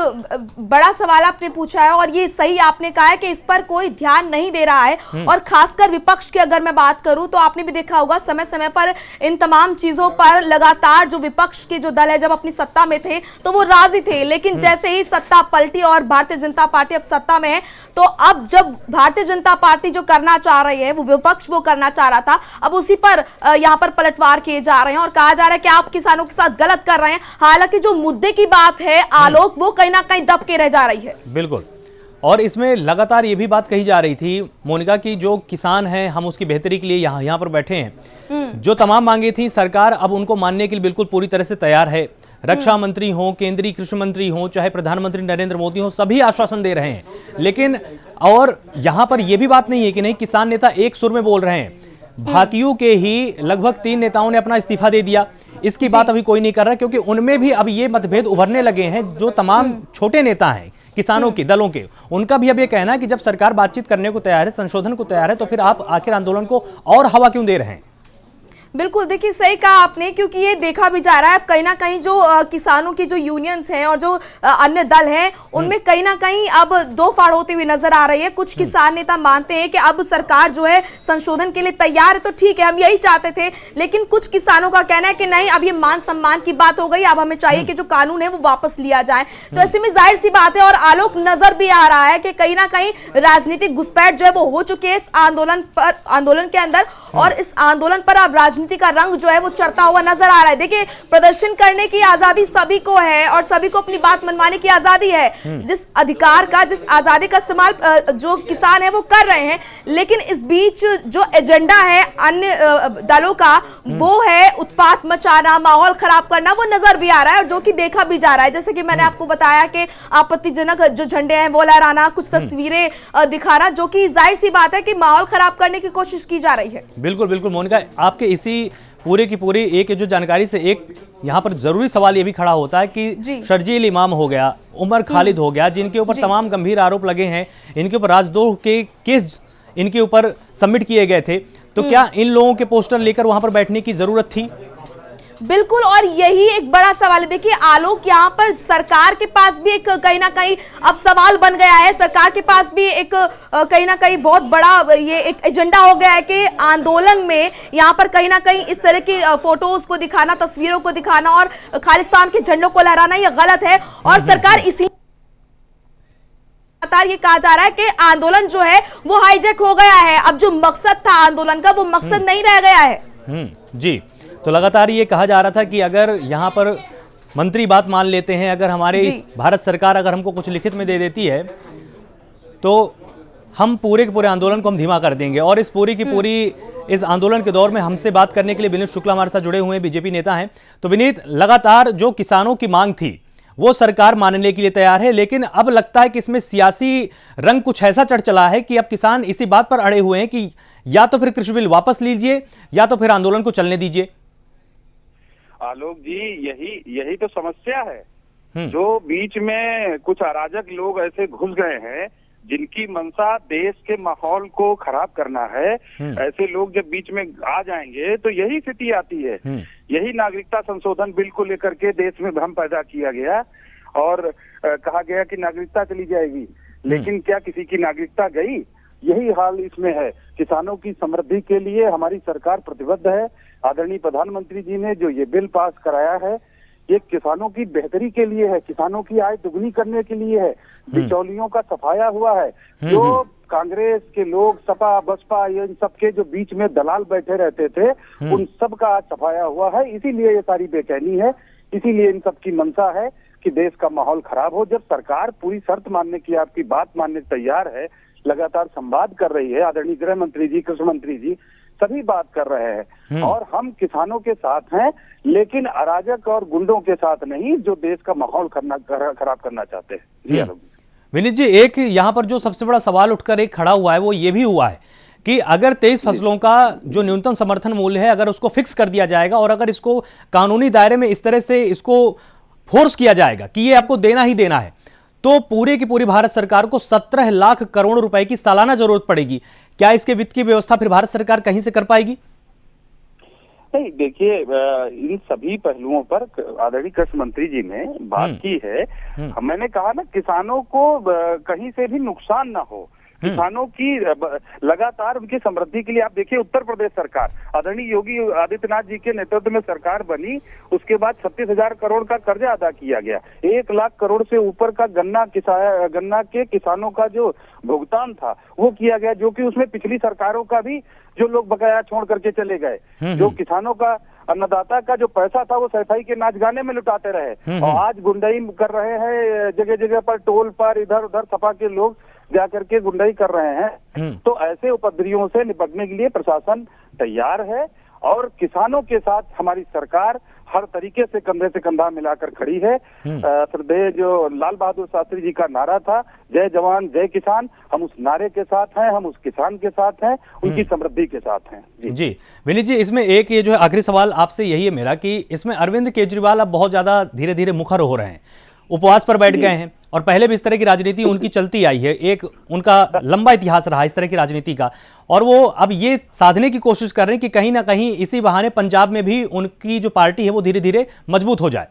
बड़ा सवाल आपने पूछा है, और ये सही आपने कहा है कि इस पर कोई ध्यान नहीं दे रहा है। और खासकर विपक्ष की अगर मैं बात करूं तो आपने भी देखा होगा समय समय पर इन तमाम चीजों पर लगातार जो विपक्ष के जो दल है जब अपनी सत्ता में थे तो वो राजी थे, लेकिन जैसे ही सत्ता पलटी और भारतीय जनता पार्टी अब सत्ता में है, तो अब जब भारतीय जनता पार्टी जो करना चाह रही है, वो विपक्ष वो करना चाह रहा था, अब उसी पर यहाँ पर पलटवार किए जा रहे हैं और कहा जा रहा है कि आप किसानों के साथ गलत कर रहे हैं। हालांकि जो मुद्दे की बात है आलोक, वो कहीं ना कहीं दब के रह जा रही है। बिल्कुल। और इसमें लगातार ये भी बात कही जा रही थी मोनिका की जो किसान हैं, हम उसकी बेहतरी के लिए यहाँ पर बैठे हैं। जो तमाम मांगे थी सरकार अब उनको मानने के लिए बिल्कुल पूरी तरह से तैयार है। रक्षा मंत्री हो, केंद्रीय कृषि मंत्री हो, चाहे प्रधानमंत्री नरेंद्र मोदी हो, सभी आश्वासन दे रहे हैं। लेकिन और यहाँ पर यह भी बात नहीं है कि नहीं, किसान नेता एक सुर में बोल रहे हैं। भाकियों के ही लगभग 3 नेताओं ने अपना इस्तीफा दे दिया। इसकी बात अभी कोई नहीं कर रहा, क्योंकि उनमें भी अब ये मतभेद उभरने लगे हैं। जो तमाम छोटे नेता हैं किसानों के दलों के, उनका भी अब ये कहना है कि जब सरकार बातचीत करने को तैयार है, संशोधन को तैयार है, तो फिर आप आखिर आंदोलन को और हवा क्यों दे रहे हैं? बिल्कुल, देखिए सही कहा आपने, क्योंकि ये देखा भी जा रहा है कहीं ना कहीं जो किसानों की जो यूनियंस हैं और जो अन्य दल हैं उनमें कहीं ना कहीं अब दो फाड़ होती हुई नजर आ रही है। कुछ किसान नेता मानते हैं कि अब सरकार जो है संशोधन के लिए तैयार है, तो ठीक है हम यही चाहते थे, लेकिन कुछ किसानों का कहना है कि नहीं, अब ये मान सम्मान की बात हो गई, अब हमें चाहिए कि जो कानून है वो वापस लिया जाए। तो ऐसे में जाहिर सी बात है, और आलोक नजर भी आ रहा है कि कहीं ना कहीं राजनीतिक घुसपैठ जो है वो हो चुकी है इस आंदोलन के अंदर, और इस आंदोलन पर अब राजनीति का रंग जो है वो चढ़ता हुआ नजर आ रहा है। देखिए, प्रदर्शन करने की आजादी सभी को है और सभी को अपनी बात मनवाने की आजादी है, जिस अधिकार का, जिस आजादी का इस्तेमाल जो किसान है वो कर रहे हैं, लेकिन इस बीच जो एजेंडा है अन्य दलों का वो है उत्पात मचाना, माहौल खराब करना, वो नजर भी आ रहा है और जो कि देखा भी जा रहा है। जैसे कि मैंने आपको बताया कि आपत्तिजनक जो झंडे हैं वो लहराना, कुछ तस्वीरें दिखाना, जो कि जाहिर सी बात है कि माहौल खराब करने की कोशिश की जा रही है। बिल्कुल बिल्कुल मोनिका, आपके इसी पूरे की पूरी एक जो जानकारी से एक यहाँ पर जरूरी सवाल ये भी खड़ा होता है कि शर्जील इमाम हो गया, उमर खालिद हो गया, जिनके ऊपर तमाम गंभीर आरोप लगे हैं, इनके ऊपर राजद्रोह के केस इनके ऊपर सबमिट किए गए थे, तो क्या इन लोगों के पोस्टर लेकर वहां पर बैठने की जरूरत थी? बिल्कुल, और यही एक बड़ा सवाल है। देखिए आलोक, यहाँ पर सरकार के पास भी एक कहीं ना कहीं अब सवाल बन गया है, सरकार के पास भी एक कहीं ना कहीं बहुत बड़ा ये एक एजेंडा हो गया है कि आंदोलन में यहाँ पर कहीं ना कहीं इस तरह की फोटोज को दिखाना, तस्वीरों को दिखाना और खालिस्तान के झंडों को लहराना ये गलत है, और सरकार इसी ये कहा जा रहा है कि आंदोलन जो है वो हाईजैक हो गया है, अब जो मकसद था आंदोलन का वो मकसद नहीं रह गया है। जी, तो लगातार ये कहा जा रहा था कि अगर यहाँ पर मंत्री बात मान लेते हैं, अगर हमारे भारत सरकार अगर हमको कुछ लिखित में दे देती है तो हम पूरे के पूरे आंदोलन को हम धीमा कर देंगे। और इस पूरी की पूरी इस आंदोलन के दौर में हमसे बात करने के लिए विनीत शुक्ला हमारे साथ जुड़े हुए हैं, बीजेपी नेता हैं। तो विनीत, लगातार जो किसानों की मांग थी वो सरकार मानने के लिए तैयार है, लेकिन अब लगता है कि इसमें सियासी रंग कुछ ऐसा चढ़ चला है कि अब किसान इसी बात पर अड़े हुए हैं कि या तो फिर कृषि बिल वापस लीजिए या तो फिर आंदोलन को चलने दीजिए। आलोक जी, यही तो समस्या है। जो बीच में कुछ अराजक लोग ऐसे घुस गए हैं जिनकी मंशा देश के माहौल को खराब करना है, ऐसे लोग जब बीच में आ जाएंगे तो यही स्थिति आती है। यही नागरिकता संशोधन बिल को लेकर के देश में भ्रम पैदा किया गया और कहा गया कि नागरिकता चली जाएगी, लेकिन क्या किसी की नागरिकता गई? यही हाल इसमें है। किसानों की समृद्धि के लिए हमारी सरकार प्रतिबद्ध है। आदरणीय प्रधानमंत्री जी ने जो ये बिल पास कराया है, ये किसानों की बेहतरी के लिए है, किसानों की आय दुगनी करने के लिए है, बिचौलियों का सफाया हुआ है। जो कांग्रेस के लोग, सपा बसपा, इन सबके जो बीच में दलाल बैठे रहते थे, उन सब का आज सफाया हुआ है। इसीलिए ये सारी बेचैनी है, इसीलिए इन सब की मंशा है कि देश का माहौल खराब हो। जब सरकार पूरी शर्त मानने की, आपकी बात मानने तैयार है, लगातार संवाद कर रही है, आदरणीय गृह मंत्री जी, कृषि मंत्री जी सभी बात कर रहे हैं और हम किसानों के साथ हैं, लेकिन अराजक और गुंडों के साथ नहीं जो देश का माहौल खराब करना चाहते हैं। जी आलोक विनीत जी, एक यहाँ पर जो सबसे बड़ा सवाल उठकर एक खड़ा हुआ है वो ये भी हुआ है कि अगर 23 फसलों का जो न्यूनतम समर्थन मूल्य है अगर उसको फिक्स कर दिया जाएगा और अगर इसको कानूनी दायरे में इस तरह से इसको फोर्स किया जाएगा कि ये आपको देना ही देना है, तो पूरे की पूरी भारत सरकार को 17 लाख करोड़ रुपए की सालाना जरूरत पड़ेगी। क्या इसके वित्त की व्यवस्था फिर भारत सरकार कहीं से कर पाएगी? नहीं, देखिए इन सभी पहलुओं पर आदरणीय कृषि मंत्री जी ने बात की है। मैंने कहा ना, किसानों को कहीं से भी नुकसान ना हो, किसानों की लगातार उनकी समृद्धि के लिए। आप देखिए उत्तर प्रदेश सरकार, आदरणीय योगी आदित्यनाथ जी के नेतृत्व में सरकार बनी, उसके बाद 36,000 करोड़ का कर्जा अदा किया गया। 1 लाख करोड़ से ऊपर का गन्ना के किसानों का जो भुगतान था वो किया गया, जो कि उसमें पिछली सरकारों का भी जो लोग बकाया छोड़ करके चले गए। जो किसानों का, अन्नदाता का जो पैसा था वो सफाई के नाच गाने में लुटाते रहे और आज गुंडाई कर रहे हैं जगह जगह पर, टोल पर इधर उधर सपा के लोग जाकर के गुंडाई कर रहे हैं। तो ऐसे उपद्रवियों से निपटने के लिए प्रशासन तैयार है और किसानों के साथ हमारी सरकार हर तरीके से कंधे से कंधा मिलाकर खड़ी है। श्रद्धेय जो लाल बहादुर शास्त्री जी का नारा था, जय जवान जय किसान, हम उस नारे के साथ हैं, हम उस किसान के साथ हैं, उनकी समृद्धि के साथ हैं। जी विनीत जी, इसमें एक ये जो है आखिरी सवाल आपसे यही है मेरा कि इसमें अरविंद केजरीवाल अब बहुत ज्यादा धीरे धीरे मुखर हो रहे हैं, उपवास पर बैठ गए हैं और पहले भी इस तरह की राजनीति उनकी चलती आई है, एक उनका लंबा इतिहास रहा इस तरह की राजनीति का, और वो अब ये साधने की कोशिश कर रहे हैं कि कहीं ना कहीं इसी बहाने पंजाब में भी उनकी जो पार्टी है वो धीरे धीरे मजबूत हो जाए।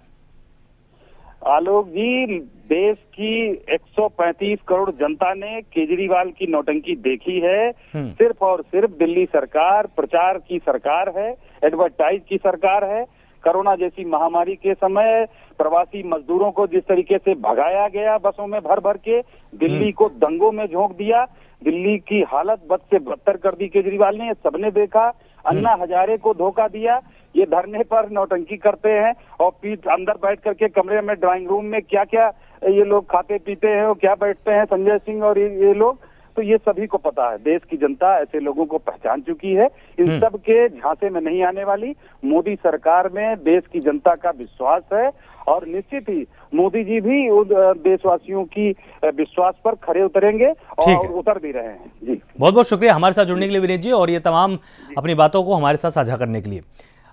आलोक जी, देश की 135 करोड़ जनता ने केजरीवाल की नौटंकी देखी है। सिर्फ और सिर्फ दिल्ली सरकार प्रचार की सरकार है, एडवर्टाइज की सरकार है। कोरोना जैसी महामारी के समय प्रवासी मजदूरों को जिस तरीके से भगाया गया बसों में भर भर के, दिल्ली को दंगों में झोंक दिया, दिल्ली की हालत बद से बदतर कर दी केजरीवाल ने, सबने देखा। अन्ना हजारे को धोखा दिया। ये धरने पर नौटंकी करते हैं और पीठ अंदर बैठ करके कमरे में ड्राइंग रूम में क्या क्या ये लोग खाते पीते हैं और क्या बैठते हैं, संजय सिंह और ये लोग, तो ये सभी को पता है। देश की जनता ऐसे लोगों को पहचान चुकी है। इन सब के झांसे में नहीं आने वाली। मोदी सरकार में देश की जनता का विश्वास है और निश्चित ही मोदी जी भी उन देशवासियों की विश्वास पर खरे उतरेंगे और उतर भी रहे हैं। जी बहुत बहुत शुक्रिया हमारे साथ जुड़ने के लिए विनीत जी, और ये तमाम अपनी बातों को हमारे साथ साझा करने के लिए।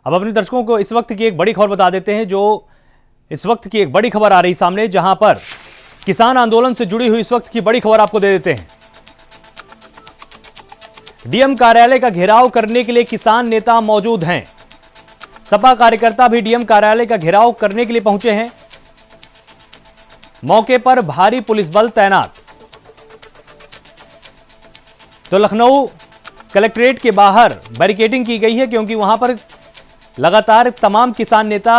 अब अपने दर्शकों को इस वक्त की एक बड़ी खबर बता देते हैं। जो इस वक्त की एक बड़ी खबर आ रही सामने, जहां पर किसान आंदोलन से जुड़ी हुई इस वक्त की बड़ी खबर आपको दे देते हैं। डीएम कार्यालय का घेराव करने के लिए किसान नेता मौजूद हैं। सपा कार्यकर्ता भी डीएम कार्यालय का घेराव करने के लिए पहुंचे हैं। मौके पर भारी पुलिस बल तैनात। तो लखनऊ कलेक्ट्रेट के बाहर बैरिकेडिंग की गई है, क्योंकि वहां पर लगातार तमाम किसान नेता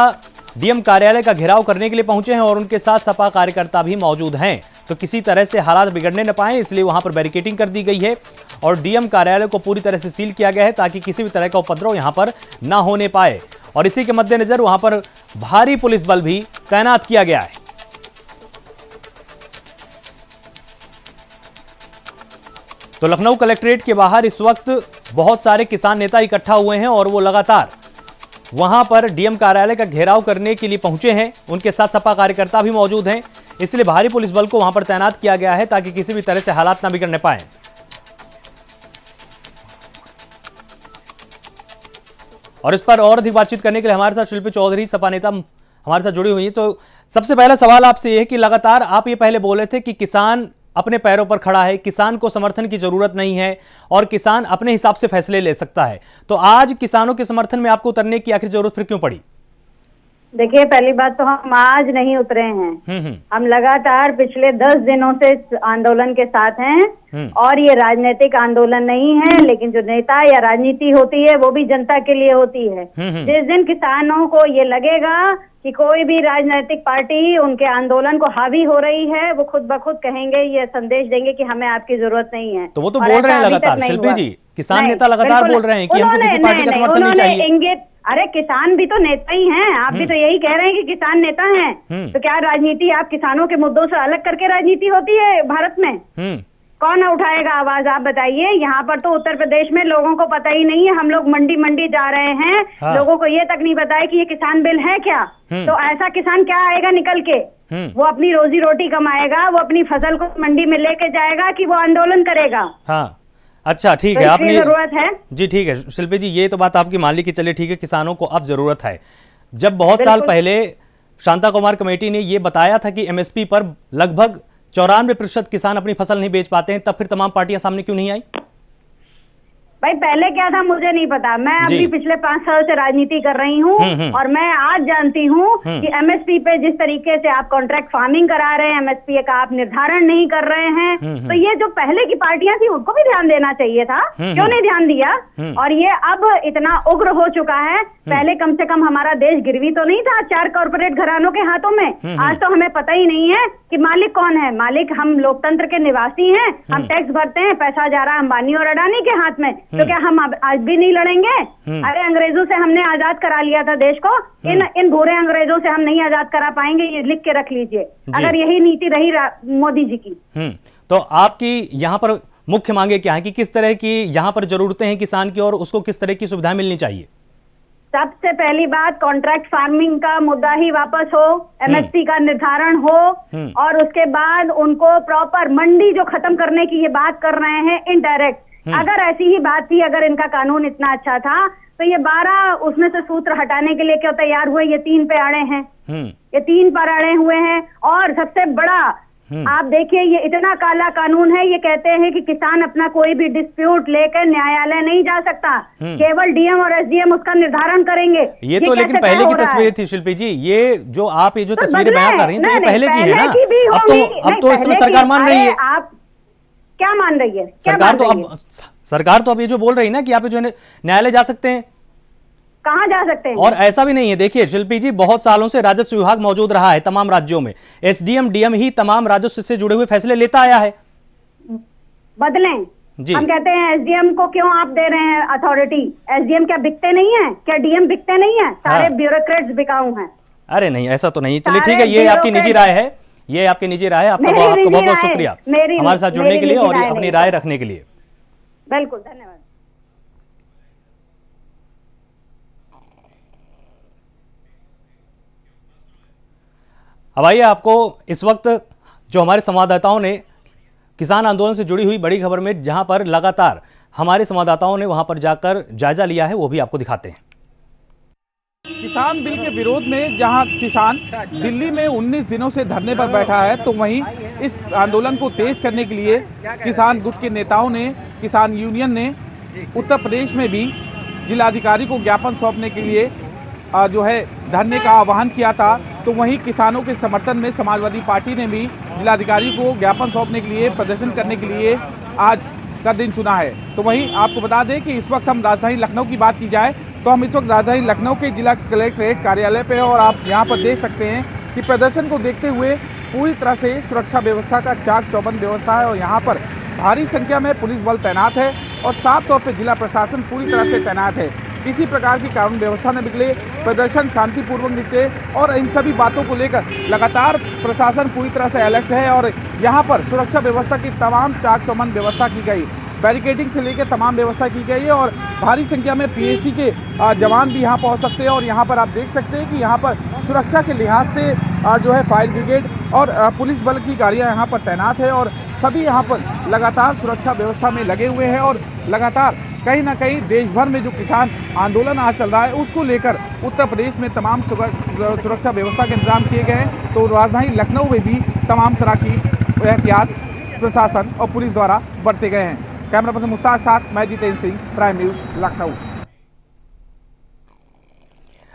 डीएम कार्यालय का घेराव करने के लिए पहुंचे हैं और उनके साथ सपा कार्यकर्ता भी मौजूद हैं। तो किसी तरह से हालात बिगड़ने न पाए, इसलिए वहां पर बैरिकेडिंग कर दी गई है और डीएम कार्यालय को पूरी तरह से सील किया गया है, ताकि किसी भी तरह का उपद्रव यहां पर ना होने पाए। और इसी के मद्देनजर वहां पर भारी पुलिस बल भी तैनात किया गया है। तो लखनऊ कलेक्ट्रेट के बाहर इस वक्त बहुत सारे किसान नेता इकट्ठा हुए हैं और वो लगातार वहां पर डीएम कार्यालय का घेराव करने के लिए पहुंचे हैं। उनके साथ सपा कार्यकर्ता भी मौजूद हैं, इसलिए भारी पुलिस बल को वहां पर तैनात किया गया है, ताकि किसी भी तरह से हालात ना बिगड़ने पाए। और इस पर और अधिक बातचीत करने के लिए हमारे साथ शिल्पी चौधरी, सपा नेता, हमारे साथ जुड़ी हुई है। तो सबसे पहला सवाल आपसे यह है कि लगातार आप ये पहले बोले थे कि किसान अपने पैरों पर खड़ा है, किसान को समर्थन की जरूरत नहीं है और किसान अपने हिसाब से फैसले ले सकता है, तो आज किसानों के समर्थन में आपको उतरने की आखिर जरूरत फिर क्यों पड़ी? देखिए, पहली बात तो हम आज नहीं उतरे हैं। हम लगातार पिछले 10 दिनों से आंदोलन के साथ हैं और ये राजनीतिक आंदोलन नहीं है, लेकिन जो नेता या राजनीति होती है वो भी जनता के लिए होती है। जिस दिन किसानों को ये लगेगा कि कोई भी राजनीतिक पार्टी उनके आंदोलन को हावी हो रही है, वो खुद ब खुद कहेंगे, ये संदेश देंगे कि हमें आपकी जरूरत नहीं है। तो वो तो बोल रहे हैं लगातार, शिल्पी जी, किसान नेता लगातार बोल रहे हैं कि हमको किसी पार्टी का समर्थन नहीं चाहिए। अरे किसान भी तो नेता ही हैं, आप भी तो यही कह रहे हैं कि किसान नेता हैं। तो क्या राजनीति आप किसानों के मुद्दों से अलग करके राजनीति होती है भारत में? कौन उठाएगा आवाज, आप बताइए। यहाँ पर तो उत्तर प्रदेश में लोगों को पता ही नहीं है। हम लोग मंडी मंडी जा रहे हैं, लोगों को ये तक नहीं पता है कि ये किसान बिल है क्या। तो ऐसा किसान क्या आएगा निकल के? वो अपनी रोजी रोटी कमाएगा, वो अपनी फसल को मंडी में लेके जाएगा कि वो आंदोलन करेगा? हाँ, अच्छा ठीक है, तो आपने जरूरत है जी। ठीक है शिल्पी जी, ये तो बात आपकी मान ली कि चलिए ठीक है, किसानों को अब जरूरत है। जब बहुत साल पहले शांता कुमार कमेटी ने ये बताया था कि एमएसपी पर लगभग 94% किसान अपनी फसल नहीं बेच पाते हैं, तब फिर तमाम पार्टियां सामने क्यों नहीं आई? भाई पहले क्या था मुझे नहीं पता, मैं अभी पिछले 5 साल से राजनीति कर रही हूँ और मैं आज जानती हूँ कि एमएसपी पे जिस तरीके से आप कॉन्ट्रैक्ट फार्मिंग करा रहे हैं, एमएसपी का आप निर्धारण नहीं कर रहे हैं, तो ये जो पहले की पार्टियां थी उनको भी ध्यान देना चाहिए था, क्यों नहीं ध्यान दिया? और ये अब इतना उग्र हो चुका है। पहले कम से कम हमारा देश गिरवी तो नहीं था 4 कॉर्पोरेट घरानों के हाथों में। आज तो हमें पता ही नहीं है कि मालिक कौन है। मालिक हम लोकतंत्र के निवासी हैं, हम टैक्स भरते हैं, पैसा जा रहा है अंबानी और अडानी के हाथ में। तो क्या हम आज भी नहीं लड़ेंगे? अरे अंग्रेजों से हमने आजाद करा लिया था देश को, इन बुरे अंग्रेजों से हम नहीं आजाद करा पाएंगे, ये लिख के रख लीजिए, अगर यही नीति रही मोदी जी की। तो आपकी यहाँ पर मुख्य मांगे क्या है कि किस तरह की यहाँ पर जरूरतें हैं किसान की और उसको किस तरह की सुविधा मिलनी चाहिए? सबसे पहली बात, कॉन्ट्रैक्ट फार्मिंग का मुद्दा ही वापस हो, एमएसपी का निर्धारण हो और उसके बाद उनको प्रॉपर मंडी जो खत्म करने की ये बात कर रहे हैं इनडायरेक्ट, अगर ऐसी ही बात थी, अगर इनका कानून इतना अच्छा था तो ये 12 उसमें से सूत्र हटाने के लिए क्यों तैयार हुए? ये 3 पे अड़े हैं, ये 3 पर अड़े हुए हैं। और सबसे बड़ा आप देखिए ये इतना काला कानून है, ये कहते हैं कि किसान अपना कोई भी डिस्प्यूट लेकर न्यायालय नहीं जा सकता, केवल डीएम और एसडीएम उसका निर्धारण करेंगे। ये तो लेकिन पहले की तस्वीरें थी शिल्पी जी, ये जो आप ये जो तस्वीरें बयां कर रही हैं तो ये पहले की है ना, अब तो इसमें सरकार मान रही है। आप क्या मान रही है? सरकार तो अब ये जो बोल रही है ना कि आप जो है न्यायालय जा सकते हैं, कहाँ जा सकते हैं? और ऐसा भी नहीं है, देखिए शिल्पी जी, बहुत सालों से राजस्व विभाग मौजूद रहा है तमाम राज्यों में, एसडीएम डीएम ही तमाम राजस्व से जुड़े हुए फैसले लेता आया है। बदलें जी, हम कहते हैं एसडीएम को क्यों आप दे रहे हैं अथॉरिटी? एसडीएम क्या बिकते नहीं है? क्या डीएम बिकते नहीं है? सारे ब्यूरोक्रेट्स बिकाऊ हैं। अरे नहीं, ऐसा तो नहीं। चलिए ठीक है, ये आपकी निजी राय है, ये आपकी निजी राय है। आपका बहुत बहुत शुक्रिया हमारे साथ जुड़ने के लिए और अपनी राय रखने के लिए। बिल्कुल, धन्यवाद। अब आइए आपको इस वक्त जो हमारे संवाददाताओं ने किसान आंदोलन से जुड़ी हुई बड़ी खबर में जहां पर लगातार हमारे संवाददाताओं ने वहां पर जाकर जायजा लिया है, वो भी आपको दिखाते हैं। किसान बिल के विरोध में जहां किसान दिल्ली में 19 दिनों से धरने पर बैठा है, तो वहीं इस आंदोलन को तेज करने के लिए किसान गुट के नेताओं ने, किसान यूनियन ने उत्तर प्रदेश में भी जिलाधिकारी को ज्ञापन सौंपने के लिए जो है धरने का आह्वान किया था। तो वहीं किसानों के समर्थन में समाजवादी पार्टी ने भी जिलाधिकारी को ज्ञापन सौंपने के लिए, प्रदर्शन करने के लिए आज का दिन चुना है। तो वहीं आपको बता दें कि इस वक्त हम राजधानी लखनऊ की बात की जाए तो हम इस वक्त राजधानी लखनऊ के जिला कलेक्ट्रेट कार्यालय पे, और आप यहाँ पर देख सकते हैं कि प्रदर्शन को देखते हुए पूरी तरह से सुरक्षा व्यवस्था का चाक चौबंद व्यवस्था है और यहाँ पर भारी संख्या में पुलिस बल तैनात है और साफ तौर पर जिला प्रशासन पूरी तरह से तैनात है। किसी प्रकार की कानून व्यवस्था न बिगड़े, प्रदर्शन शांतिपूर्वक निकले, और इन सभी बातों को लेकर लगातार प्रशासन पूरी तरह से अलर्ट है और यहाँ पर सुरक्षा व्यवस्था की तमाम चाक चौबंद व्यवस्था की गई, बैरिकेडिंग से लेकर तमाम व्यवस्था की गई है और भारी संख्या में पीएसी के जवान भी यहाँ पहुँच सकते हैं। और यहाँ पर आप देख सकते हैं कि यहाँ पर सुरक्षा के लिहाज से जो है फायर ब्रिगेड और पुलिस बल की गाड़ियाँ यहाँ पर तैनात है और सभी यहाँ पर लगातार सुरक्षा व्यवस्था में लगे हुए हैं और लगातार कहीं ना कहीं देश भर में जो किसान आंदोलन आज चल रहा है उसको लेकर उत्तर प्रदेश में तमाम सुरक्षा व्यवस्था के इंतजाम किए गए हैं। तो राजधानी लखनऊ में भी तमाम तरह की एहतियात प्रशासन और पुलिस द्वारा बरते गए हैं। कैमरा पर्सन मुस्ताक साथ मैं जितेंद्र सिंह, प्राइम न्यूज लखनऊ।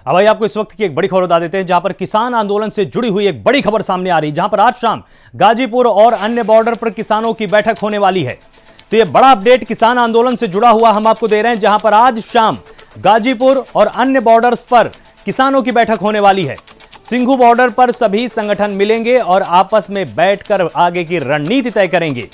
अब भाई आपको इस वक्त की एक बड़ी खबर बता देते हैं जहां पर किसान आंदोलन से जुड़ी हुई एक बड़ी खबर सामने आ रही है, जहां पर आज शाम गाजीपुर और अन्य बॉर्डर पर किसानों की बैठक होने वाली है। तो ये बड़ा अपडेट किसान आंदोलन से जुड़ा हुआ हम आपको दे रहे हैं, जहां पर आज शाम गाजीपुर और अन्य बॉर्डर्स पर किसानों की बैठक होने वाली है। सिंघू बॉर्डर पर सभी संगठन मिलेंगे और आपस में बैठकर आगे की रणनीति तय करेंगे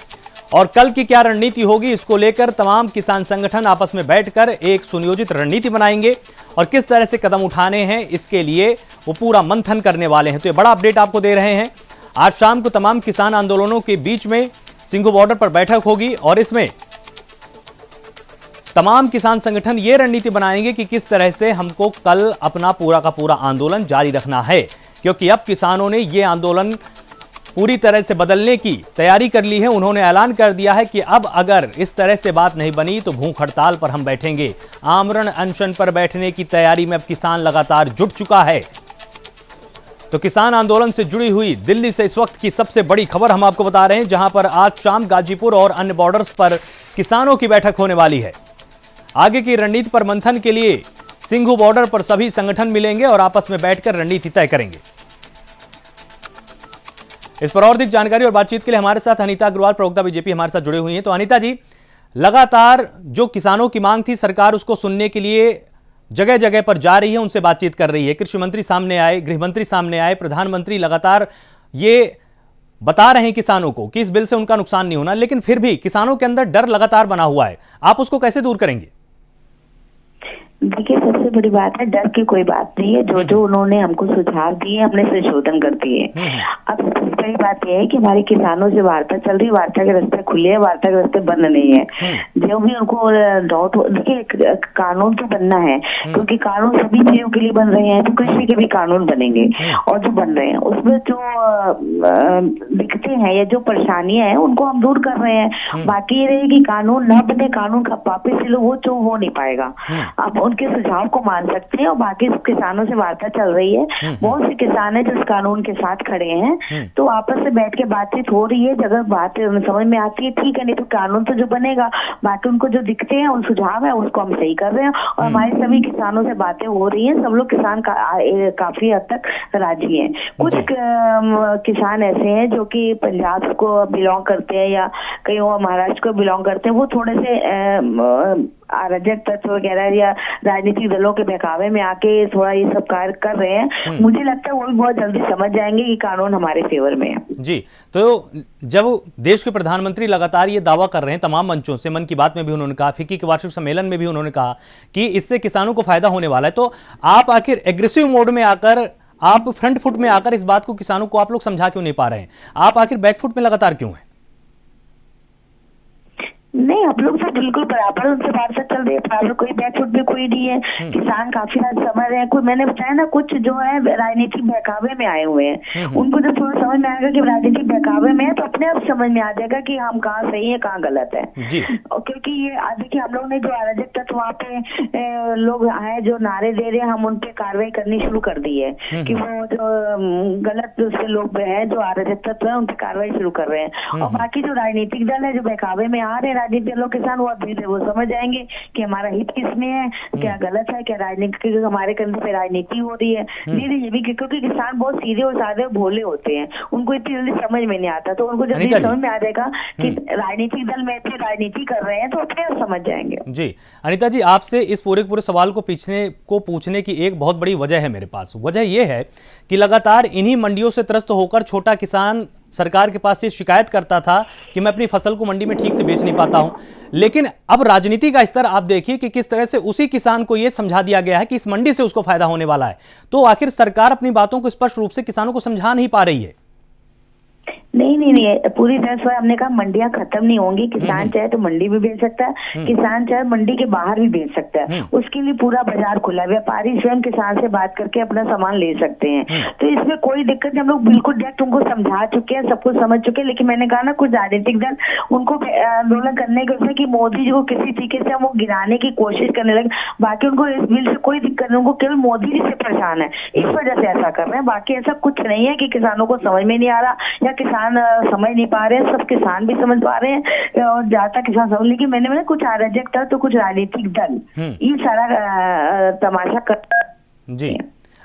और कल की क्या रणनीति होगी इसको लेकर तमाम किसान संगठन आपस में बैठकर एक सुनियोजित रणनीति बनाएंगे और किस तरह से कदम उठाने हैं इसके लिए वो पूरा मंथन करने वाले हैं। तो ये बड़ा अपडेट आपको दे रहे हैं। आज शाम को तमाम किसान आंदोलनों के बीच में सिंघू बॉर्डर पर बैठक होगी और इसमें तमाम किसान संगठन ये रणनीति बनाएंगे कि किस तरह से हमको कल अपना पूरा का पूरा आंदोलन जारी रखना है, क्योंकि अब किसानों ने ये आंदोलन पूरी तरह से बदलने की तैयारी कर ली है। उन्होंने ऐलान कर दिया है कि अब अगर इस तरह से बात नहीं बनी तो भूख हड़ताल पर हम बैठेंगे। आमरण अनशन पर बैठने की तैयारी में अब किसान लगातार जुट चुका है। तो किसान आंदोलन से जुड़ी हुई दिल्ली से इस वक्त की सबसे बड़ी खबर हम आपको बता रहे हैं, जहां पर आज शाम गाजीपुर और अन्य बॉर्डर्स पर किसानों की बैठक होने वाली है। आगे की रणनीति पर मंथन के लिए सिंघू बॉर्डर पर सभी संगठन मिलेंगे और आपस में बैठकर रणनीति तय करेंगे। इस पर और अधिक जानकारी और बातचीत के लिए हमारे साथ अनीता अग्रवाल, प्रवक्ता बीजेपी, हमारे साथ जुड़े हुई हैं। तो अनीता जी, लगातार जो किसानों की मांग थी सरकार उसको सुनने के लिए जगह जगह पर जा रही है, उनसे बातचीत कर रही है। कृषि मंत्री सामने आए, गृह मंत्री सामने आए, प्रधानमंत्री लगातार ये बता रहे हैं किसानों को कि इस बिल से उनका नुकसान नहीं होना, लेकिन फिर भी किसानों के अंदर डर लगातार बना हुआ है। आप उसको कैसे दूर करेंगे? देखिए, सबसे बड़ी बात है, डर की कोई बात नहीं है। जो जो उन्होंने हमको सुझाव दिए हमने संशोधन कर दिए। अब सबसे बड़ी बात यह है कि हमारे किसानों से वार्ता चल रही, वार्ता के रास्ते खुले हैं, वार्ता के रास्ते बंद नहीं है। जो भी उनको डाउट, देखिए कानून तो बनना है, क्योंकि कानून सभी चीजों के लिए बन रहे हैं, तो कृषि के भी कानून बनेंगे और जो बन रहे हैं उसमें जो दिक्कतें हैं या जो परेशानियां हैं उनको हम दूर कर रहे हैं। बाकी ये रहेगी कानून न बने, कानून वापिस से लो, वो जो हो नहीं पाएगा। अब उनके सुझाव को मान सकते हैं और बाकी किसानों से वार्ता चल रही है। बहुत से किसान है जो इस कानून के साथ खड़े हैं, तो आपस में बैठ के बातचीत हो रही है, अगर बात समझ में आती है ठीक है, नहीं तो कानून तो जो बनेगा, बाकी उनको जो दिखते हैं उन सुझाव है उसको हम सही कर रहे हैं। और हमारे सभी किसानों से बातें हो रही हैं, सब लोग किसान काफी हद तक राजी हैं। कुछ किसान ऐसे हैं जो कि पंजाब को बिलोंग करते हैं या कहीं और महाराष्ट्र को बिलोंग करते हैं, वो थोड़े से अराजक तत्व वगैरह या राजनीतिक दलों के बहकावे में आके थोड़ा ये सब कार्य कर रहे हैं। मुझे लगता है वो भी बहुत जल्दी समझ जाएंगे कि कानून हमारे फेवर में है। जी, तो जब देश के प्रधानमंत्री लगातार ये दावा कर रहे हैं तमाम मंचों से, मन की बात में भी उन्होंने कहा, फिक्की के वार्षिक सम्मेलन में भी उन्होंने कहा कि इससे किसानों को फायदा होने वाला है, तो आप आखिर एग्रेसिव मोड में आकर, आप फ्रंट फुट में आकर इस बात को किसानों को आप लोग समझा क्यों नहीं पा रहे हैं? आप आखिर बैक फुट में लगातार क्यों हैं? नहीं, आप लोग तो बिल्कुल बराबर उनसे बात चल रही है, बराबर, कोई बैकफुट भी कोई नहीं है। किसान काफी हद समझ रहे हैं। कोई मैंने बताया ना, कुछ जो है राजनीतिक बहकावे में आए हुए हैं, उनको जब थोड़ा समझ में आएगा कि राजनीतिक बहकावे में है तो अपने आप समझ में आ जाएगा कि हम कहाँ सही है कहाँ गलत है। और क्योंकि ये देखिए, हम लोग ने जो अराजक तत्व वहाँ पे लोग आए जो नारे दे रहे हैं, हम उन पे कार्रवाई करनी शुरू कर दी है कि वो जो गलत उसके लोग है, जो अराजक तत्व है, उन पे कार्रवाई शुरू कर रहे हैं। और बाकी जो राजनीतिक दल है जो बहकावे में आ रहे हैं, राजनीतिक दलों के साथ, वो धीरे वो समझ जाएंगे कि हमारा हित किसमें है, क्या गलत है, क्या राजनीति, हमारे कंधे पे राजनीति हो रही है। धीरे ये भी, क्योंकि किसान बहुत सीधे और साधे भोले होते हैं, उनको इतनी जल्दी समझ में नहीं आता, तो उनको जब समझ में आ जाएगा कि राजनीतिक दल में थे राजनीति कर रहे हैं, तो अपने आप समझ जाएंगे। जी अनीता जी, आपसे इस पूरे सवाल को पूछने की एक बहुत बड़ी वजह है मेरे पास। वजह यह है कि लगातार इन्हीं मंडियों से त्रस्त होकर छोटा किसान सरकार के पास ये शिकायत करता था कि मैं अपनी फसल को मंडी में ठीक से बेच नहीं पाता हूं, लेकिन अब राजनीति का स्तर आप देखिए कि किस तरह से उसी किसान को यह समझा दिया गया है कि इस मंडी से उसको फायदा होने वाला है। तो आखिर सरकार अपनी बातों को स्पष्ट रूप से किसानों को समझा नहीं पा रही है। नहीं, पूरी तरह से हमने कहा मंडियां खत्म नहीं होंगी। किसान चाहे तो मंडी भी बेच सकता है, किसान चाहे मंडी के बाहर भी बेच सकता है, उसके लिए पूरा बाजार खुला है। व्यापारी स्वयं किसान से बात करके अपना सामान ले सकते हैं, तो इसमें कोई दिक्कत नहीं। हम लोग बिल्कुल डायरेक्ट उनको समझा चुके हैं, सब कुछ समझ चुके हैं। लेकिन मैंने कहा ना, कुछ राजनीतिक दल उनको आंदोलन करने के उसमें कि मोदी जी को किसी तरीके से वो गिराने की कोशिश करने लगे। बाकी उनको इस बिल से कोई दिक्कत नहीं, उनको केवल मोदी जी से परेशान है, इस वजह से ऐसा कर रहे हैं। बाकी ऐसा कुछ नहीं है कि किसानों को समझ में नहीं आ रहा या किसान समझ नहीं पा रहे हैं, सब किसान भी समझ पा रहे हैं और ज्यादा किसान समझ। लेकिन मैंने कुछ अराजक था तो कुछ राजनीतिक दल ये सारा तमाशा कर। जी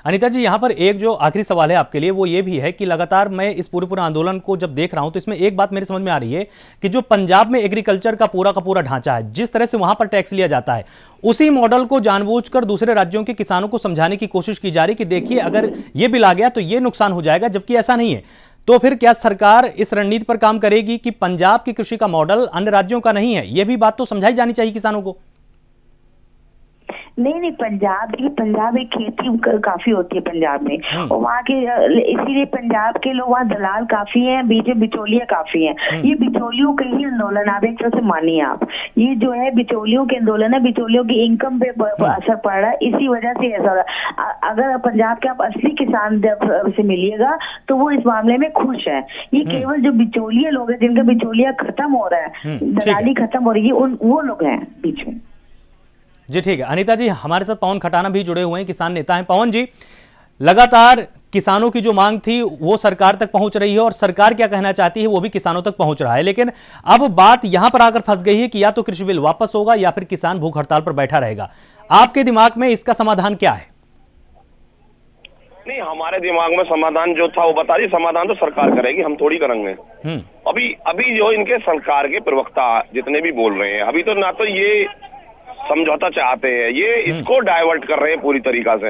अनीता जी, यहाँ पर एक जो आखिरी सवाल है आपके लिए वो ये भी है कि लगातार मैं इस पूरे आंदोलन को जब देख रहा हूं तो इसमें एक बात मेरे समझ में आ रही है कि जो पंजाब में एग्रीकल्चर का पूरा ढांचा है, जिस तरह से वहां पर टैक्स लिया जाता है, उसी मॉडल को जानबूझकर दूसरे राज्यों के किसानों को समझाने की कोशिश की जा रही कि देखिए अगर ये बिल आ गया तो ये नुकसान हो जाएगा, जबकि ऐसा नहीं है। तो फिर क्या सरकार इस रणनीति पर काम करेगी कि पंजाब की कृषि का मॉडल अन्य राज्यों का नहीं है? यह भी बात तो समझाई जानी चाहिए किसानों को। नहीं, पंजाब एक खेती काफी होती है पंजाब में, और वहाँ के इसीलिए पंजाब के लोग वहाँ दलाल काफी हैं, बीच में बिचौलिया काफी हैं। ये बिचौलियों के ही आंदोलन, आप एक तरह से मानिए आप, ये जो है बिचौलियों के आंदोलन है, बिचौलियों की इनकम पे असर पड़ रहा है, इसी वजह से ऐसा हो रहा है। अगर पंजाब के आप असली किसान से मिलिएगा तो वो इस मामले में खुश है। ये केवल जो बिचौलिया लोग हैं, जिनका बिचौलिया खत्म हो रहा है, दलाली खत्म हो रही है, वो लोग हैं बीच में। जी ठीक है अनीता जी, हमारे साथ पवन खटाना भी जुड़े हुए हैं, किसान नेता हैं। पवन जी, लगातार किसानों की जो मांग थी वो सरकार तक पहुंच रही है और सरकार क्या कहना चाहती है वो भी किसानों तक पहुंच रहा है, लेकिन अब बात यहां पर आकर फंस गई है कि या तो कृषि बिल वापस होगा या फिर किसान भूख हड़ताल पर बैठा रहेगा। आपके दिमाग में इसका समाधान क्या है? नहीं, हमारे दिमाग में समाधान जो था वो बता दी, समाधान तो सरकार करेगी, हम थोड़ी करेंगे। अभी जो इनके सरकार के प्रवक्ता जितने भी बोल रहे हैं, अभी तो ना तो ये समझौता चाहते हैं, ये इसको डाइवर्ट कर रहे हैं पूरी तरीका से।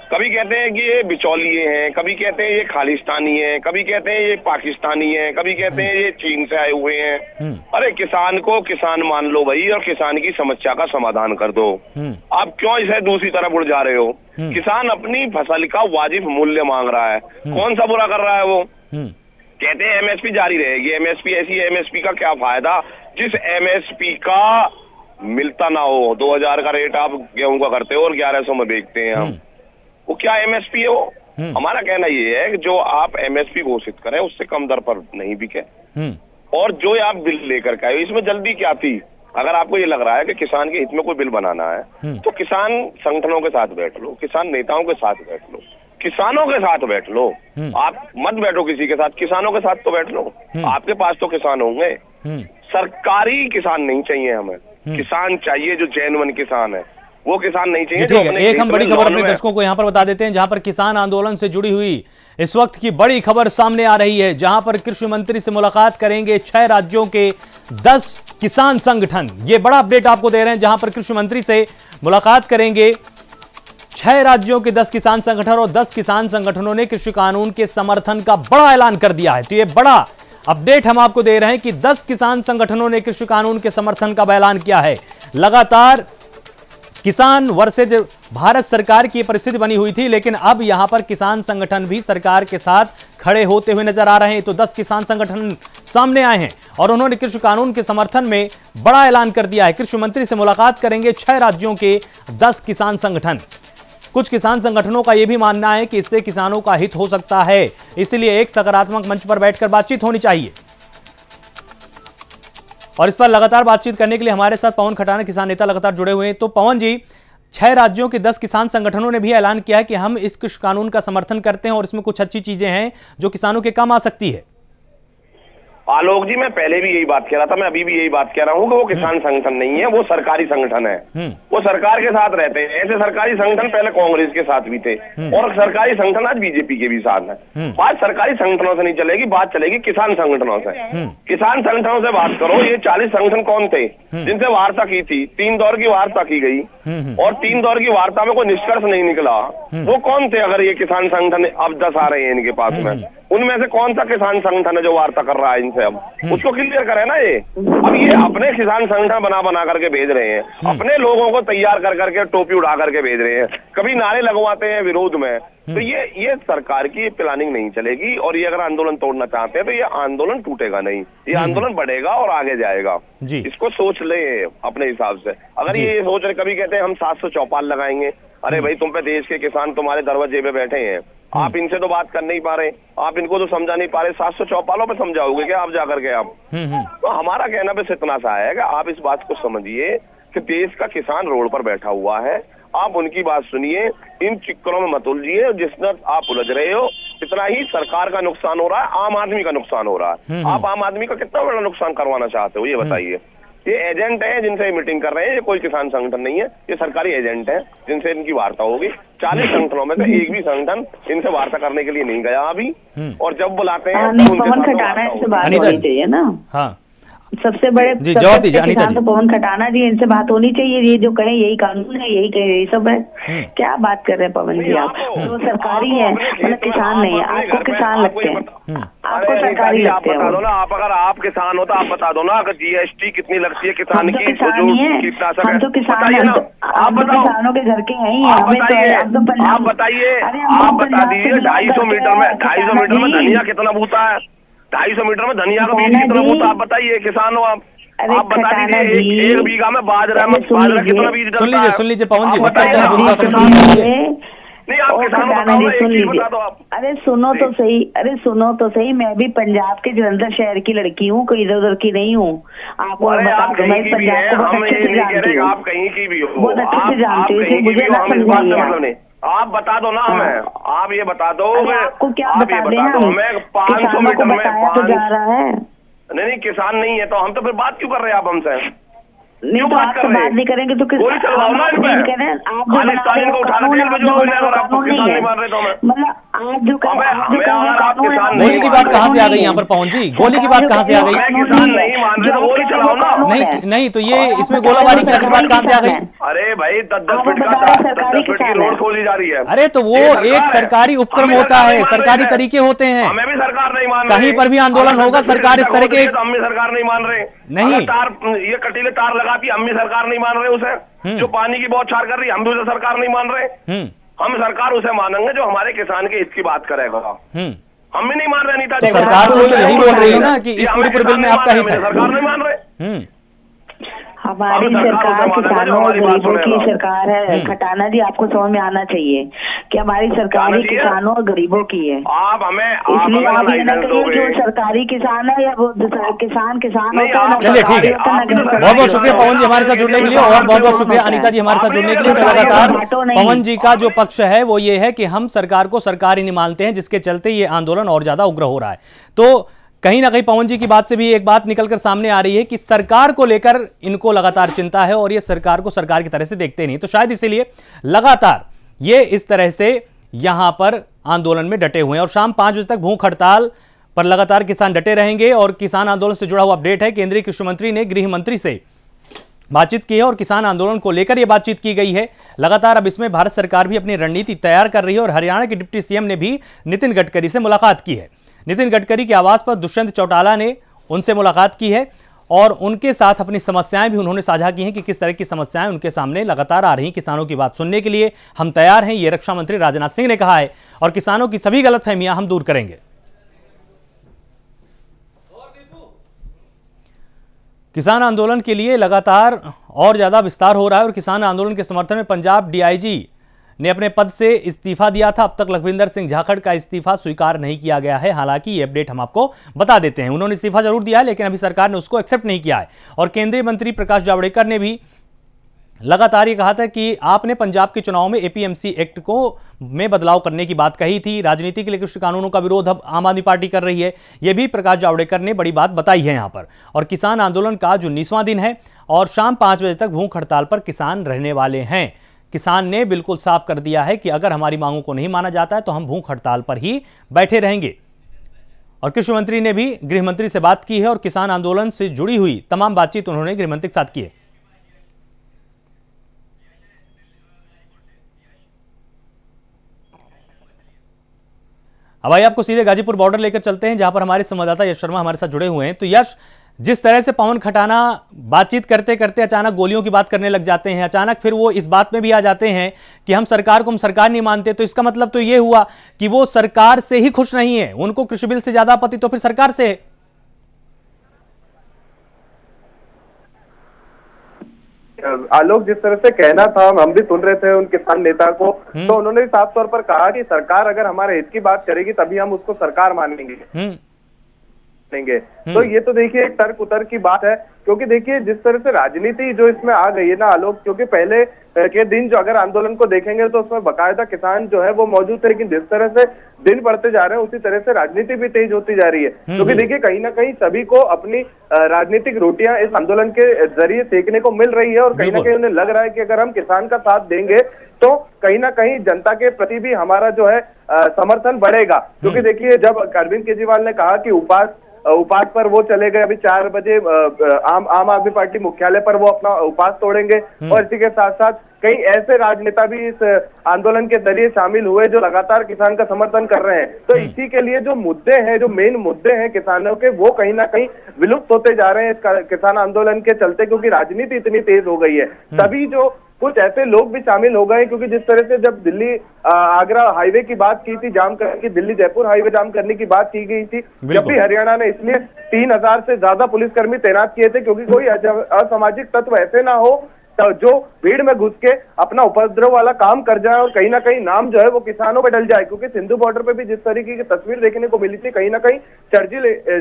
कभी कहते हैं कि ये बिचौलिए हैं, कभी कहते हैं ये खालिस्तानी हैं, कभी कहते हैं ये पाकिस्तानी हैं, कभी कहते हैं ये चीन से आए हुए हैं। अरे किसान को किसान मान लो भाई, और किसान की समस्या का समाधान कर दो। आप क्यों इसे दूसरी तरफ उड़ जा रहे हो? किसान अपनी फसल का वाजिब मूल्य मांग रहा है, कौन सा बुरा कर रहा है वो? कहते हैं एमएसपी जारी रहेगी, एमएसपी ऐसी, एमएसपी का क्या फायदा जिस एमएसपी का मिलता ना हो। 2000 का रेट आप गेहूं का करते हो और 1100 में बेचते हैं हम, वो क्या एमएसपी है वो? हमारा कहना ये है कि जो आप एमएसपी घोषित करें उससे कम दर पर नहीं बिके, और जो आप बिल लेकर के आए, इसमें जल्दी क्या थी? अगर आपको ये लग रहा है कि किसान के हित में कोई बिल बनाना है तो किसान संगठनों के साथ बैठ लो, किसान नेताओं के साथ बैठ लो, किसानों के साथ बैठ लो। आप मत बैठो किसी के साथ, किसानों के साथ तो बैठ लो। आपके पास तो किसान होंगे। सरकारी किसान नहीं चाहिए हमें, किसान चाहिए जो जेन्युइन किसान है, वो किसान नहीं चाहिए। ठीक है, एक हम बड़ी खबर अपने दर्शकों को यहां पर बता देते हैं, जहां पर किसान आंदोलन से जुड़ी हुई इस वक्त की बड़ी खबर सामने आ रही है, जहां पर कृषि मंत्री से मुलाकात करेंगे 6 राज्यों के 10 किसान संगठन। ये बड़ा अपडेट आपको दे रहे हैं, जहां पर कृषि मंत्री से मुलाकात करेंगे 6 राज्यों के 10 किसान संगठन, और 10 किसान संगठनों ने कृषि कानून के समर्थन का बड़ा ऐलान कर दिया है। तो ये बड़ा अपडेट हम आपको दे रहे हैं कि 10 किसान संगठनों ने कृषि कानून के समर्थन का ऐलान किया है। लगातार किसान वर्सेज भारत सरकार की परिस्थिति बनी हुई थी, लेकिन अब यहां पर किसान संगठन भी सरकार के साथ खड़े होते हुए नजर आ रहे हैं। तो 10 किसान संगठन सामने आए हैं और उन्होंने कृषि कानून के समर्थन में बड़ा ऐलान कर दिया है। कृषि मंत्री से मुलाकात करेंगे 6 राज्यों के 10 किसान संगठन। कुछ किसान संगठनों का यह भी मानना है कि इससे किसानों का हित हो सकता है, इसलिए एक सकारात्मक मंच पर बैठकर बातचीत होनी चाहिए। और इस पर लगातार बातचीत करने के लिए हमारे साथ पवन खटाना, किसान नेता, लगातार जुड़े हुए हैं। तो पवन जी, 6 राज्यों के 10 किसान संगठनों ने भी ऐलान किया है कि हम इस कृषि कानून का समर्थन करते हैं और इसमें कुछ अच्छी चीजें हैं जो किसानों के काम आ सकती है। आलोक जी, मैं पहले भी यही बात कह रहा था, मैं अभी भी यही बात कह रहा हूँ कि वो किसान संगठन नहीं है, वो सरकारी संगठन है। वो सरकार के साथ रहते हैं। ऐसे सरकारी संगठन पहले कांग्रेस के साथ भी थे और सरकारी संगठन आज बीजेपी के भी साथ है। बात सरकारी संगठनों से नहीं चलेगी, बात चलेगी किसान संगठनों से। किसान संगठनों से बात करो। ये 40 संगठन कौन थे जिनसे वार्ता की थी? 3 दौर की वार्ता की गई और 3 दौर की वार्ता में कोई निष्कर्ष नहीं निकला। वो कौन थे? अगर ये किसान संगठन अब 10 आ रहे हैं इनके पास में, उनमें से कौन सा किसान संगठन है जो वार्ता कर रहा है इनसे? अब उसको क्लियर करे ना। ये अब ये अपने किसान संगठन बना करके भेज रहे हैं, अपने लोगों को तैयार कर करके टोपी उड़ा करके भेज रहे हैं, कभी नारे लगवाते हैं विरोध में। तो ये सरकार की प्लानिंग नहीं चलेगी। और ये अगर आंदोलन तोड़ना चाहते हैं तो ये आंदोलन टूटेगा नहीं, ये आंदोलन बढ़ेगा और आगे जाएगा। इसको सोच ले अपने हिसाब से। अगर ये सोच रहे, कभी कहते हैं हम 700 चौपाल लगाएंगे, अरे भाई तुम पे देश के किसान तुम्हारे दरवाजे पे बैठे हैं, आप इनसे तो बात कर नहीं पा रहे, आप इनको तो समझा नहीं पा रहे, 700 चौपालों पे समझाओगे क्या आप जाकर के? आप तो हमारा कहना बस इतना सा है कि आप इस बात को समझिए कि देश का किसान रोड पर बैठा हुआ है, आप उनकी बात सुनिए, इन चक्करों में मत उलझिए जिसमें आप उलझ रहे हो। इतना ही सरकार का नुकसान हो रहा है, आम आदमी का नुकसान हो रहा है। आप आम आदमी का कितना बड़ा नुकसान करवाना चाहते हो ये बताइए। ये एजेंट है जिनसे मीटिंग कर रहे हैं, ये कोई किसान संगठन नहीं है, ये सरकारी एजेंट है जिनसे इनकी वार्ता होगी। 40 संगठनों में से एक भी संगठन इनसे वार्ता करने के लिए नहीं गया अभी, और जब बुलाते हैं तो पवन खटाना इनसे बात होनी चाहिए ना। हाँ, सबसे बड़े किसान तो पवन खटाना जी, इनसे बात होनी चाहिए। ये जो कहें यही कानून है, यही कहे, यही सब है। क्या बात कर रहे हैं पवन जी आप? तो सरकारी है, मतलब किसान नहीं है। आपको किसान लगते हैं, आपको सरकारी लगते हैं। बता दो ना, आप अगर आप किसान हो तो आप बता दो ना, अगर GST कितनी लगती है किसान की? किसान ही है, हम तो किसान है। आप किसानों के घर के हैं ही। आप बताइए, आप बता दीजिए 250 मीटर में धनिया कितना बूता है? 250 मीटर में धनिया का बीज कितना बूता? आप बताइए, किसान हो आप बता दीजिए। एक बीघा में बाजरा कितना बीज डलता है? सुन लीजिए पवन जी, नहीं आप किसानों बता दो आप। अरे सुनो तो सही, मैं भी पंजाब के जलंधर शहर की लड़की हूँ, कोई इधर उधर की नहीं हूँ। आपको आप कहीं की भी है, हम ये नहीं कह रहे आप कहीं की भी हो, बहुत अच्छे से जानती हूँ, मुझे ना समझाइए। आप बता दो ना हमें, आप ये बता दो। आपको क्या बता दें हमें? 500 मीटर में जा रहा है। नहीं किसान नहीं है तो हम तो फिर बात क्यों कर रहे हैं आप हमसे? नहीं तो आपसे बात नहीं करेंगे तो गोली चलवाओ ना इन पे। खालिस्तान को उठाना जेल में जो अगर आप किसान नहीं मान रहे तो हमें, मतलब आप जो गोली की बात कहाँ से आ गई यहाँ पर पवन जी? गोली की बात कहाँ से आ गई? किसान नहीं मान रहे तो गोली चलाओ ना। नहीं तो ये इसमें गोलाबारी की आखिर बात कहाँ से आ गई? अरे भाई 10-10 फीट की रोड खोली जा रही है। अरे तो वो एक सरकारी उपक्रम होता है, सरकारी तरीके होते हैं। हमें भी सरकार नहीं मान रही, कहीं पर भी आंदोलन होगा सरकार इस तरह के, हम भी सरकार नहीं मान रहे। नहीं तार, ये कटीले तार लगाती हम भी सरकार नहीं मान रहे उसे। जो पानी की बौछार कर रही हम भी उसे सरकार नहीं मान रहे। हम सरकार उसे मानेंगे जो हमारे किसान के हित की बात करेगा। हम भी नहीं मान रहे नेता। तो सरकार तो यही बोल रही है ना कि इस पूरे बिल में आपका हित है। सरकार नहीं मान रहे। हमारी सरकार किसानों और गरीबों की सरकार है। खटाना जी, आपको समझ में आना चाहिए कि हमारी सरकार ही किसानों और गरीबों की है। आप हमें इसलिए आप ये ना कहिए जो सरकारी किसान है या वो किसान होता है। चलिए ठीक है, बहुत बहुत शुक्रिया पवन जी हमारे साथ जुड़ने के लिए, और बहुत बहुत शुक्रिया अनिता जी हमारे साथ जुड़ने के लिए। तो लगातार पवन जी का जो पक्ष है वो ये है कि हम सरकार को सरकार ही नहीं मानते हैं, जिसके चलते ये आंदोलन और ज्यादा उग्र हो रहा है। तो कहीं ना कहीं पवन जी की बात से भी एक बात निकलकर सामने आ रही है कि सरकार को लेकर इनको लगातार चिंता है और ये सरकार को सरकार की तरह से देखते नहीं। तो शायद इसीलिए लगातार ये इस तरह से यहां पर आंदोलन में डटे हुए हैं और शाम 5 बजे तक भूख हड़ताल पर लगातार किसान डटे रहेंगे। और किसान आंदोलन से जुड़ा हुआ अपडेट है, केंद्रीय कृषि मंत्री ने गृह मंत्री से बातचीत की है और किसान आंदोलन को लेकर यह बातचीत की गई है। लगातार अब इसमें भारत सरकार भी अपनी रणनीति तैयार कर रही है और हरियाणा के डिप्टी सीएम ने भी नितिन गडकरी से मुलाकात की है। नितिन गडकरी के आवास पर दुष्यंत चौटाला ने उनसे मुलाकात की है और उनके साथ अपनी समस्याएं भी उन्होंने साझा की हैं कि किस तरह की समस्याएं उनके सामने लगातार आ रही हैं। किसानों की बात सुनने के लिए हम तैयार हैं, ये रक्षा मंत्री राजनाथ सिंह ने कहा है, और किसानों की सभी गलतफहमियां हम दूर करेंगे। किसान आंदोलन के लिए लगातार और ज्यादा विस्तार हो रहा है और किसान आंदोलन के समर्थन में पंजाब डीआईजी ने अपने पद से इस्तीफा दिया था। अब तक लखविंदर सिंह झाखड़ का इस्तीफा स्वीकार नहीं किया गया है। हालांकि ये अपडेट हम आपको बता देते हैं, उन्होंने इस्तीफा जरूर दिया है लेकिन अभी सरकार ने उसको एक्सेप्ट नहीं किया है। और केंद्रीय मंत्री प्रकाश जावड़ेकर ने भी लगातार ये कहा था कि आपने पंजाब के चुनाव में एपीएमसी एक्ट को में बदलाव करने की बात कही थी। राजनीति के लिए कृषि कानूनों का विरोध अब आम आदमी पार्टी कर रही है, यह भी प्रकाश जावड़ेकर ने बड़ी बात बताई है यहां पर। और किसान आंदोलन का जो 19वां दिन है और शाम 5 बजे तक भूख हड़ताल पर किसान रहने वाले हैं। किसान ने बिल्कुल साफ कर दिया है कि अगर हमारी मांगों को नहीं माना जाता है तो हम भूख हड़ताल पर ही बैठे रहेंगे। और कृषि मंत्री ने भी गृह मंत्री से बात की है और किसान आंदोलन से जुड़ी हुई तमाम बातचीत उन्होंने गृह मंत्री के साथ की है। अब आइए आपको सीधे गाजीपुर बॉर्डर लेकर चलते हैं, जहां पर हमारे संवाददाता यश शर्मा हमारे साथ जुड़े हुए हैं। तो यश, जिस तरह से पवन खटाना बातचीत करते करते अचानक गोलियों की बात करने लग जाते हैं, अचानक फिर वो इस बात में भी आ जाते हैं कि हम सरकार नहीं मानते, तो इसका मतलब तो ये हुआ कि वो सरकार से ही खुश नहीं है, उनको कृषि बिल से ज्यादा आपत्ति तो फिर सरकार से है। आलोक, जिस तरह से कहना था हम भी सुन रहे थे उन किसान नेता को, तो उन्होंने साफ तौर पर कहा कि सरकार अगर हमारे हित की बात करेगी तभी हम उसको सरकार मानेंगे। तो ये तो देखिए एक तर्क उतर की बात है, क्योंकि देखिए जिस तरह से राजनीति जो इसमें आ गई है ना आलोक, क्योंकि पहले के दिन जो अगर आंदोलन को देखेंगे तो उसमें बाकायदा किसान जो है वो मौजूद थे, लेकिन जिस तरह से दिन बढ़ते जा रहे हैं उसी तरह से राजनीति भी तेज होती जा रही है। क्योंकि देखिए कहीं ना कहीं सभी को अपनी राजनीतिक रोटियां इस आंदोलन के जरिए सेकने को मिल रही है और कहीं ना कहीं उन्हें लग रहा है कि अगर हम किसान का साथ देंगे तो कहीं ना कहीं जनता के प्रति भी हमारा जो है समर्थन बढ़ेगा। क्योंकि देखिए जब अरविंद केजरीवाल ने कहा कि उपास पर वो चले गए, अभी 4 बजे आम आदमी पार्टी मुख्यालय पर वो अपना उपास तोड़ेंगे, और इसी के साथ साथ कई ऐसे राजनेता भी इस आंदोलन के जरिए शामिल हुए जो लगातार किसान का समर्थन कर रहे हैं। तो इसी के लिए जो मुद्दे हैं, जो मेन मुद्दे हैं किसानों के, वो कहीं ना कहीं विलुप्त होते जा रहे हैं इस किसान आंदोलन के चलते, क्योंकि राजनीति इतनी तेज हो गई है। तभी जो कुछ ऐसे लोग भी शामिल हो गए, क्योंकि जिस तरह से जब दिल्ली आगरा हाईवे की बात की थी जाम करने की, दिल्ली जयपुर हाईवे जाम करने की बात की गई थी, जब भी हरियाणा ने इसलिए 3000 से ज्यादा पुलिसकर्मी तैनात किए थे, क्योंकि कोई असामाजिक तत्व ऐसे ना हो जो भीड़ में घुस के अपना उपद्रव वाला काम कर जाए और कहीं ना कहीं नाम जो है वो किसानों पे डल जाए। क्योंकि सिंधु बॉर्डर पे भी जिस तरीके की तस्वीर देखने को मिली थी, कहीं ना कहीं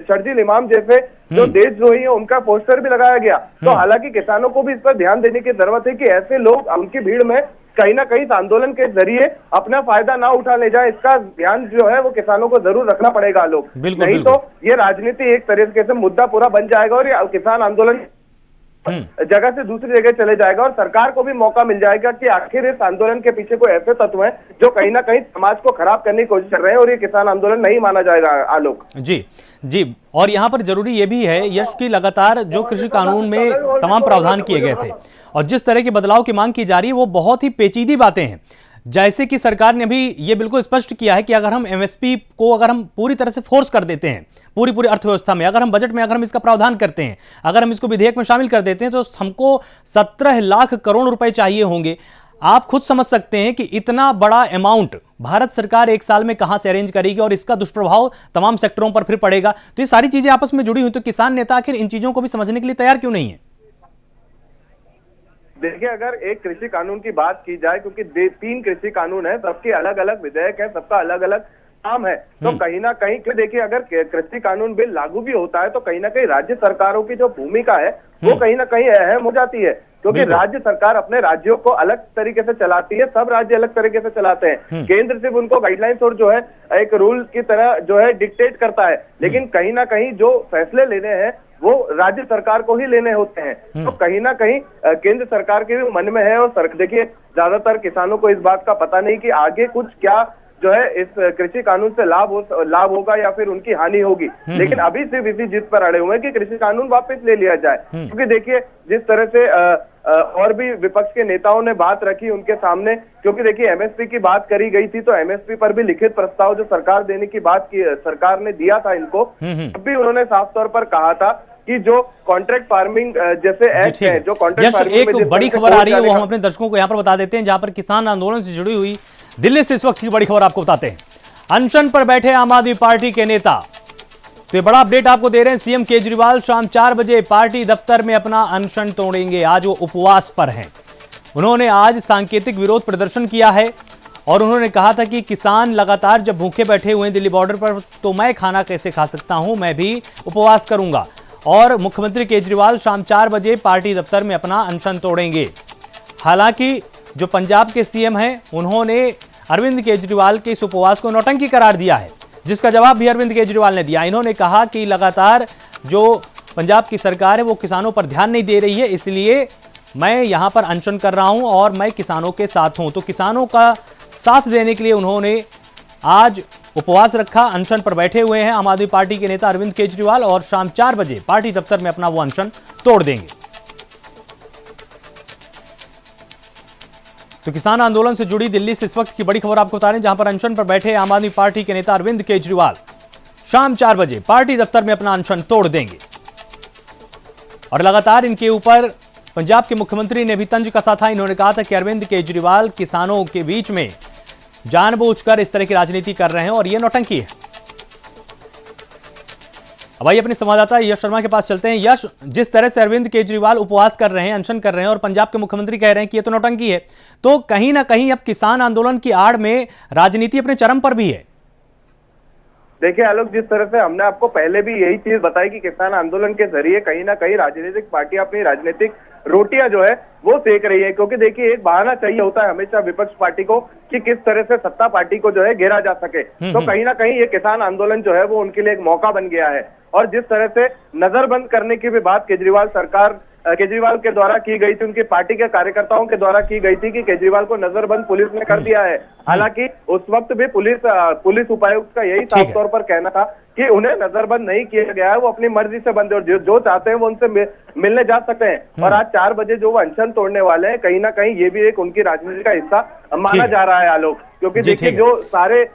शर्जील इमाम जैसे जो देशद्रोही है उनका पोस्टर भी लगाया गया। तो हालांकि किसानों को भी इस पर ध्यान देने की जरूरत है कि ऐसे लोग उनकी भीड़ में कहीं ना कहीं इस आंदोलन के जरिए अपना फायदा ना उठा ले जाए, इसका ध्यान जो है वो किसानों को जरूर रखना पड़ेगा लोग, नहीं तो ये राजनीति एक तरीके से मुद्दा पूरा बन जाएगा और ये किसान आंदोलन जगह से दूसरी जगह चले जाएगा और सरकार को भी मौका मिल जाएगा कि आखिर इस आंदोलन के पीछे कोई ऐसे तत्व हैं जो कहीं ना कहीं समाज को खराब करने की कोशिश कर रहे हैं, और ये किसान आंदोलन नहीं माना जाएगा। आलोक जी, और यहाँ पर जरूरी ये भी है यश की लगातार जो कृषि कानून में तमाम प्रावधान किए गए थे और जिस तरह के बदलाव की मांग की जा रही है वो बहुत ही पेचीदी बातें हैं। जैसे कि सरकार ने भी ये बिल्कुल स्पष्ट किया है कि अगर हम एमएसपी को अगर हम पूरी तरह से फोर्स कर देते हैं पूरी अर्थव्यवस्था में, अगर हम बजट में अगर हम इसका प्रावधान करते हैं, अगर हम इसको विधेयक में शामिल कर देते हैं तो हमको 17 लाख करोड़ रुपए चाहिए होंगे। आप खुद समझ सकते हैं कि इतना बड़ा अमाउंट भारत सरकार एक साल में कहां से अरेंज करेगी और इसका दुष्प्रभाव तमाम सेक्टरों पर फिर पड़ेगा। तो ये सारी चीजें आपस में जुड़ी हुई, तो किसान नेता आखिर इन चीजों को भी समझने के लिए तैयार क्यों नहीं है? देखिए, अगर एक कृषि कानून की बात की जाए, क्योंकि 3 कृषि कानून है, सबके अलग अलग विधेयक है, सबका अलग अलग काम है, तो कहीं ना कहीं क्यों देखिए, अगर कृषि कानून बिल लागू भी होता है तो कहीं ना कहीं राज्य सरकारों की जो भूमिका है वो कहीं ना कहीं अहम हो जाती है, क्योंकि राज्य सरकार अपने राज्यों को अलग तरीके से चलाती है, सब राज्य अलग तरीके से चलाते हैं। केंद्र सिर्फ उनको गाइडलाइंस और जो है एक रूल की तरह जो है डिक्टेट करता है, लेकिन कहीं ना कहीं जो फैसले लेने हैं वो राज्य सरकार को ही लेने होते हैं। तो कहीं ना कहीं केंद्र सरकार के भी मन में है, और देखिए ज्यादातर किसानों को इस बात का पता नहीं कि आगे कुछ क्या जो है इस कृषि कानून से लाभ होगा या फिर उनकी हानि होगी, लेकिन अभी सिर्फ इसी जिद पर अड़े हुए हैं कि कृषि कानून वापस ले लिया जाए। क्योंकि देखिए, जिस तरह से और भी विपक्ष के नेताओं ने बात रखी उनके सामने, क्योंकि देखिए एमएसपी की बात करी गई थी, तो एमएसपी पर भी लिखित प्रस्ताव जो सरकार देने की बात की सरकार ने दिया था इनको, तब भी उन्होंने साफ तौर पर कहा था कि जो कॉन्ट्रैक्ट फार्मिंग जैसे एक्ट है, जो कॉन्ट्रैक्ट फार्मिंग एक बड़ी खबर आ रही है वो हम अपने दर्शकों को यहाँ पर बता देते हैं, जहां पर किसान आंदोलन से जुड़ी हुई दिल्ली से इस वक्त की बड़ी खबर आपको बताते हैं। अनशन पर बैठे आम आदमी पार्टी के नेता, तो ये बड़ा अपडेट आपको दे रहे हैं। सीएम केजरीवाल शाम 4 बजे पार्टी दफ्तर में अपना अनशन तोड़ेंगे। आज वो उपवास पर हैं। उन्होंने आज सांकेतिक विरोध प्रदर्शन किया है और उन्होंने कहा था कि किसान लगातार जब भूखे बैठे हुए हैं दिल्ली बॉर्डर पर, तो मैं खाना कैसे खा सकता हूं, मैं भी उपवास करूंगा। और मुख्यमंत्री केजरीवाल शाम 4 बजे पार्टी दफ्तर में अपना अनशन तोड़ेंगे। हालांकि जो पंजाब के सीएम हैं उन्होंने अरविंद केजरीवाल के इस उपवास को नौटंकी करार दिया है, जिसका जवाब भी अरविंद केजरीवाल ने दिया। इन्होंने कहा कि लगातार जो पंजाब की सरकार है वो किसानों पर ध्यान नहीं दे रही है, इसलिए मैं यहां पर अनशन कर रहा हूं और मैं किसानों के साथ हूं। तो किसानों का साथ देने के लिए उन्होंने आज उपवास रखा, अनशन पर बैठे हुए हैं आम आदमी पार्टी के नेता अरविंद केजरीवाल, और शाम 4 बजे पार्टी दफ्तर में अपना वो अनशन तोड़ देंगे। तो किसान आंदोलन से जुड़ी दिल्ली से इस वक्त की बड़ी खबर आपको बता रहे हैं, जहां पर अनशन पर बैठे आम आदमी पार्टी के नेता अरविंद केजरीवाल शाम 4 बजे पार्टी दफ्तर में अपना अनशन तोड़ देंगे। और लगातार इनके ऊपर पंजाब के मुख्यमंत्री ने भी तंज कसा था। इन्होंने कहा था कि अरविंद केजरीवाल किसानों के बीच में जानबूझकर इस तरह की राजनीति कर रहे हैं और यह नौटंकी है। अब आइए अपने संवाददाता यश शर्मा के पास चलते हैं। यश, जिस तरह से अरविंद केजरीवाल उपवास कर रहे हैं, अनशन कर रहे हैं और पंजाब के मुख्यमंत्री कह रहे हैं कि ये तो नौटंकी है, तो कहीं ना कहीं अब किसान आंदोलन की आड़ में राजनीति अपने चरम पर भी है। देखिए आलोक, जिस तरह से हमने आपको पहले भी यही चीज बताई कि किसान आंदोलन के जरिए कहीं ना कहीं राजनीतिक पार्टियां अपनी राजनीतिक रोटियां जो है वो सेक रही है, क्योंकि देखिए एक बहाना चाहिए होता है हमेशा विपक्ष पार्टी को कि किस तरह से सत्ता पार्टी को जो है घेरा जा सके। तो कहीं ना कहीं ये किसान आंदोलन जो है वो उनके लिए एक मौका बन गया है। और जिस तरह से नजरबंद करने की भी बात केजरीवाल के द्वारा की गई थी, उनकी पार्टी के कार्यकर्ताओं के द्वारा की गई थी कि केजरीवाल को नजरबंद पुलिस ने कर दिया है। हालांकि उस वक्त भी पुलिस उपायुक्त का यही साफ तौर पर कहना था कि उन्हें नजरबंद नहीं किया गया है, वो अपनी मर्जी से बंद है और जो चाहते हैं वो उनसे मिलने जा सकते हैं। और आज 4 बजे जो वो अनशन तोड़ने वाले हैं, कहीं ना कहीं ये भी एक उनकी राजनीति का हिस्सा माना जा रहा है आलोक, क्योंकि देखिए जो सारे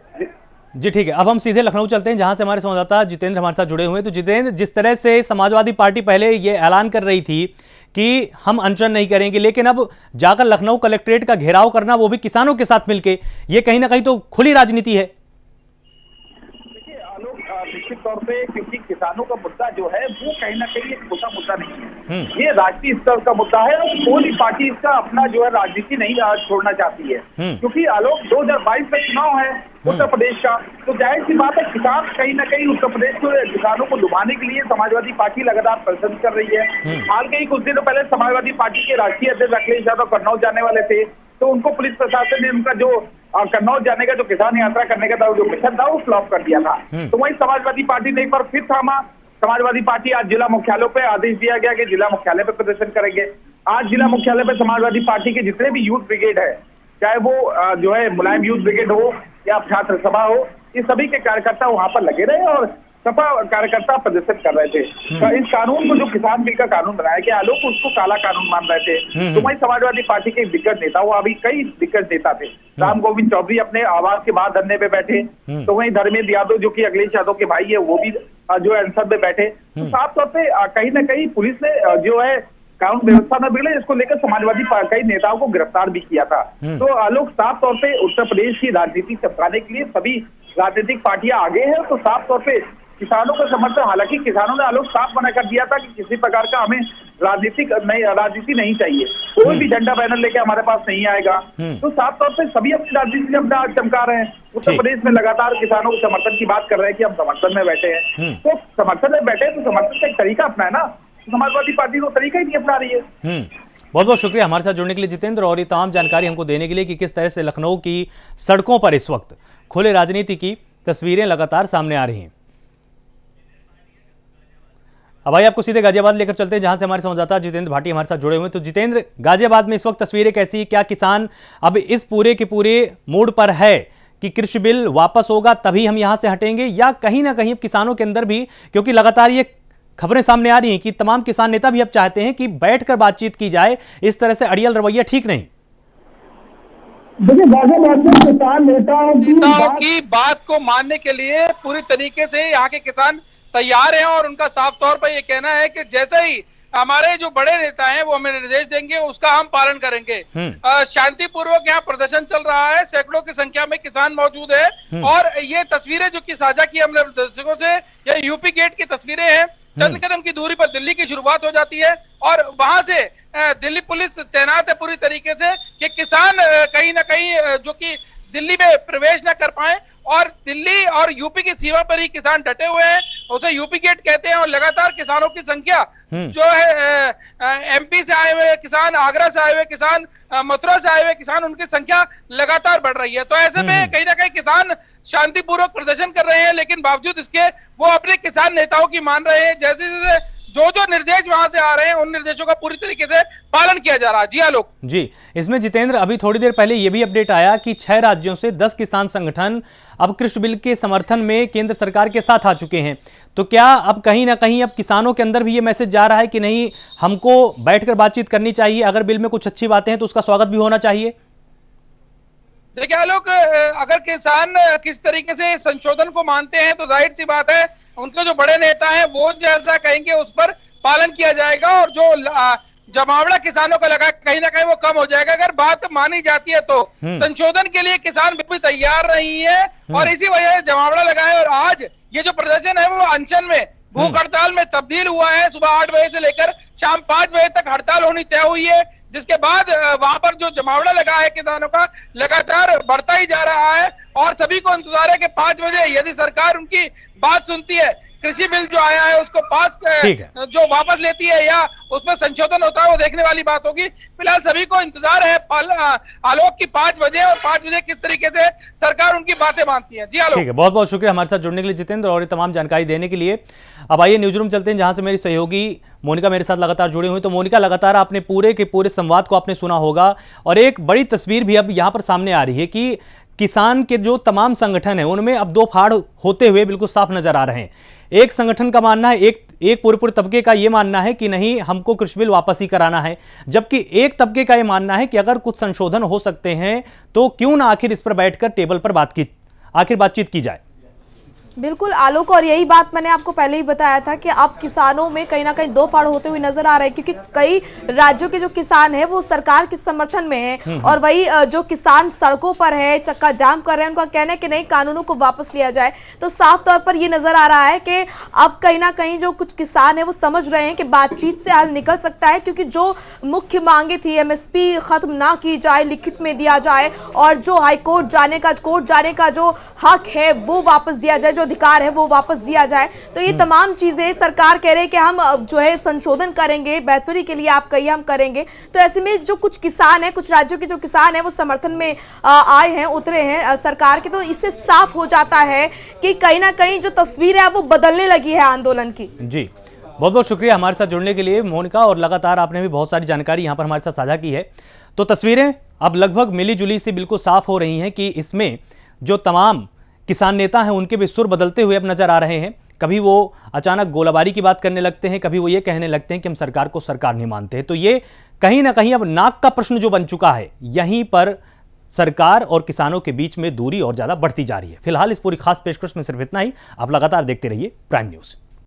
जी ठीक है। अब हम सीधे लखनऊ चलते हैं, जहां से हमारे संवाददाता जितेंद्र हमारे साथ जुड़े हुए हैं। तो जितेंद्र, जिस तरह से समाजवादी पार्टी पहले ये ऐलान कर रही थी कि हम अनशन नहीं करेंगे, लेकिन अब जाकर लखनऊ कलेक्ट्रेट का घेराव करना, वो भी किसानों के साथ मिलकर, ये कहीं ना कहीं तो खुली राजनीति है। देखिए आलोक, निश्चित तौर पे क्योंकि किसानों का मुद्दा जो है वो कहीं ना कहीं एक छोटा मुद्दा नहीं है, ये राष्ट्रीय स्तर का मुद्दा है और कोई भी पार्टी इसका अपना जो है राजनीति नहीं छोड़ना चाहती है। क्योंकि आलोक 2022 में चुनाव है उत्तर प्रदेश का, तो जाहिर सी बात है किसान कहीं ना कहीं उत्तर प्रदेश को किसानों को लुभाने के लिए समाजवादी पार्टी लगातार प्रदर्शन कर रही है। हाल के ही कुछ दिनों पहले समाजवादी पार्टी के राष्ट्रीय अध्यक्ष अखिलेश यादव कन्नौज जाने वाले थे, तो उनको पुलिस प्रशासन ने उनका जो कन्नौज जाने का जो किसान यात्रा करने का जो मिशन था वो फ्लॉप कर दिया था। तो वही समाजवादी पार्टी ने एक बार फिर थामा। समाजवादी पार्टी आज जिला मुख्यालयों पे आदेश दिया गया कि जिला मुख्यालय पे प्रदर्शन करेंगे। आज जिला मुख्यालय पे समाजवादी पार्टी के जितने भी यूथ ब्रिगेड है, चाहे वो जो है मुलायम यूथ ब्रिगेड हो या छात्र सभा हो, ये सभी के कार्यकर्ता वहां पर लगे रहे और सपा कार्यकर्ता प्रदर्शन कर रहे थे। तो इस कानून को जो किसान बिल का कानून बनाया गया, लोग उसको काला कानून मान रहे थे। तो वही समाजवादी पार्टी के दिग्गज नेता, वो अभी कई दिग्गज नेता थे, राम गोविंद चौधरी अपने आवास के बाद धरने पे बैठे, तो वही धर्मेंद्र यादव जो कि अखिलेश यादव के भाई है वो भी जो है अनशन पे बैठे। तो साफ तौर पे कहीं ना कहीं पुलिस ने जो है कानून व्यवस्था में बिगड़े, इसको लेकर समाजवादी कई नेताओं को गिरफ्तार भी किया था। तो लोग साफ तौर पे उत्तर प्रदेश की राजनीति चमकाने के लिए सभी राजनीतिक पार्टियां आगे हैं। तो साफ तौर पे किसानों का समर्थन, हालांकि किसानों ने आलोक साफ मना कर दिया था कि किसी प्रकार का हमें राजनीति नहीं चाहिए। कोई भी झंडा बैनर लेके हमारे पास नहीं आएगा। तो साफ तौर पे सभी अपनी राजनीति से अपना चमका रहे हैं। उत्तर प्रदेश में लगातार किसानों को समर्थन की बात कर रहे हैं कि हम समर्थन में बैठे हैं। तो समर्थन में बैठे तो समर्थन का एक तरीका अपनाए ना। समाजवादी पार्टी को तरीका ही नहीं अपना रही है। बहुत बहुत शुक्रिया हमारे साथ जुड़ने के लिए जितेंद्र, और ये तमाम जानकारी हमको देने के लिए कि किस तरह से लखनऊ की सड़कों पर इस वक्त खुले राजनीति की तस्वीरें लगातार सामने आ रही हैं। अब भाई आपको सीधे गाजियाबाद लेकर चलते हैं, जहां से हमारे संवाददाता जितेंद्र भाटी हमारे साथ जुड़े हुए हैं। तो जितेंद्र, गाजियाबाद में इस वक्त तस्वीरें कैसी, क्या किसान अब इस पूरे के पूरे मूड पर है कि कृषि बिल वापस होगा तभी हम यहां से हटेंगे, या कहीं ना कहीं किसानों के अंदर भी, क्योंकि लगातार ये खबरें सामने आ रही हैं कि तमाम किसान नेता भी अब चाहते हैं कि बैठकर बातचीत की जाए, इस तरह से अड़ियल रवैया ठीक नहीं। देखिए गाजियाबाद में किसान नेताओं की बात को मानने के लिए पूरी तरीके से यहाँ के किसान तैयार हैं, और उनका साफ तौर पर ये कहना है कि जैसे ही हमारे जो बड़े नेता हैं वो हमें निर्देश देंगे उसका हम पालन करेंगे। शांतिपूर्वक यहाँ प्रदर्शन चल रहा है, सैकड़ों की संख्या में किसान मौजूद है, और ये तस्वीरें जो कि साझा की हमने दर्शकों से, ये यूपी गेट की तस्वीरें हैं। चंद कदम की दूरी पर दिल्ली की शुरुआत हो जाती है, और वहां से दिल्ली पुलिस तैनात है पूरी तरीके से कि किसान कहीं ना कहीं जो कि दिल्ली में प्रवेश न कर पाए, और दिल्ली और यूपी की सीमा पर ही किसान डटे हुए हैं, उसे यूपी गेट कहते हैं। और लगातार किसानों की संख्या जो है एमपी से आए हुए किसान, आगरा से आए हुए किसान, मथुरा से आए हुए किसान, उनकी संख्या लगातार बढ़ रही है। तो ऐसे में कहीं ना कहीं किसान शांतिपूर्वक प्रदर्शन कर रहे हैं, लेकिन बावजूद इसके वो अपने किसान नेताओं की मान रहे हैं। जैसे जैसे जो निर्देश वहां से आ रहे हैं उन निर्देशों का पूरी तरीके से पालन किया जा रहा है। जी आलोक जी, इसमें जितेंद्र अभी थोड़ी देर पहले यह भी अपडेट आया कि 6 राज्यों से 10 किसान संगठन अब कृषि बिल के समर्थन में केंद्र सरकार के साथ आ चुके हैं। तो क्या अब कहीं ना कहीं अब किसानों के अंदर भी ये मैसेज जा रहा है कि नहीं, हमको बैठकर बातचीत करनी चाहिए, अगर बिल में कुछ अच्छी बातें हैं तो उसका स्वागत भी होना चाहिए? देखिए आलोक, अगर किसान किस तरीके से संशोधन को मानते हैं तो जाहिर सी बात है उनके जो बड़े नेता हैं वो जैसा कहेंगे उस पर पालन किया जाएगा, और जो जमावड़ा किसानों का लगा कहीं ना कहीं वो कम हो जाएगा। अगर बात मानी जाती है तो संशोधन के लिए किसान बिल्कुल तैयार नहीं है, और इसी वजह से जमावड़ा लगा है। और आज ये जो प्रदर्शन है वो अनशन में, भूख हड़ताल में तब्दील हुआ है। सुबह 8 बजे से लेकर शाम 5 बजे तक हड़ताल होनी तय हुई है, जिसके बाद वहां पर जो जमावड़ा लगा है किसानों का लगातार बढ़ता ही जा रहा है, और सभी को इंतजार है कि 5 बजे यदि सरकार उनकी बात सुनती है, कृषि बिल जो आया है उसको पास जो वापस लेती है या उसमें संशोधन होता है, वो देखने वाली बात होगी। फिलहाल सभी को इंतजार है आलोक की 5 बजे, और 5 बजे किस तरीके से सरकार उनकी बातें मानती है। जी आलोक, ठीक है, बहुत बहुत शुक्रिया हमारे साथ जुड़ने के लिए जितेंद्र, और ये तमाम जानकारी देने के लिए। अब आइए न्यूज रूम चलते हैं, जहां से मेरी सहयोगी मोनिका मेरे साथ लगातार जुड़ी हुई। तो मोनिका, लगातार आपने पूरे के पूरे संवाद को आपने सुना होगा, और एक बड़ी तस्वीर भी अब यहाँ पर सामने आ रही है कि किसान के जो तमाम संगठन है उनमें अब 2 फाड़ होते हुए बिल्कुल साफ नजर आ रहे हैं। एक संगठन का मानना है, एक पूरे तबके का यह मानना है कि नहीं, हमको कृषि बिल वापस ही कराना है, जबकि एक तबके का यह मानना है कि अगर कुछ संशोधन हो सकते हैं तो क्यों ना आखिर इस पर बैठकर टेबल पर बातचीत की जाए। बिल्कुल आलोक, और यही बात मैंने आपको पहले ही बताया था कि अब किसानों में कहीं ना कहीं 2 फाड़ होते हुए नजर आ रहे हैं, क्योंकि कई राज्यों के जो किसान हैं वो सरकार के समर्थन में हैं, और वही जो किसान सड़कों पर है, चक्का जाम कर रहे हैं, उनका कहना है कि नहीं, कानूनों को वापस लिया जाए। तो साफ तौर पर ये नजर आ रहा है कि अब कहीं ना कहीं जो कुछ किसान है वो समझ रहे हैं कि बातचीत से हल निकल सकता है, क्योंकि जो मुख्य मांगे थी, MSP खत्म ना की जाए, लिखित में दिया जाए, और जो हाईकोर्ट जाने का जो हक है वो वापस दिया जाए, जो अधिकार है वो वापस दिया जाए। तो ये तमाम चीजें सरकार कह रहे हैं कि हम जो है संशोधन करेंगे, बेहतरी के लिए आप कहिए हम करेंगे। तो ऐसे में जो कुछ किसान हैं, कुछ राज्यों के जो किसान हैं वो समर्थन में आए हैं, उतरे हैं सरकार के। तो इससे साफ हो जाता है कि कहीं ना कहीं जो तस्वीर है वो बदलने लगी है आंदोलन की। जी, बहुत बहुत शुक्रिया हमारे साथ जुड़ने के लिए मोनिका, और लगातार आपने भी बहुत सारी जानकारी यहाँ पर हमारे साथ साझा की है। तो तस्वीरें अब लगभग मिली जुली से बिल्कुल साफ हो रही हैं कि इसमें जो तमाम किसान नेता हैं उनके भी सुर बदलते हुए अब नजर आ रहे हैं। कभी वो अचानक गोलाबारी की बात करने लगते हैं, कभी वो ये कहने लगते हैं कि हम सरकार को सरकार नहीं मानते हैं। तो ये कहीं ना कहीं अब नाक का प्रश्न जो बन चुका है, यहीं पर सरकार और किसानों के बीच में दूरी और ज्यादा बढ़ती जा रही है। फिलहाल इस पूरी खास पेशकश में सिर्फ इतना ही। आप लगातार देखते रहिए प्राइम न्यूज।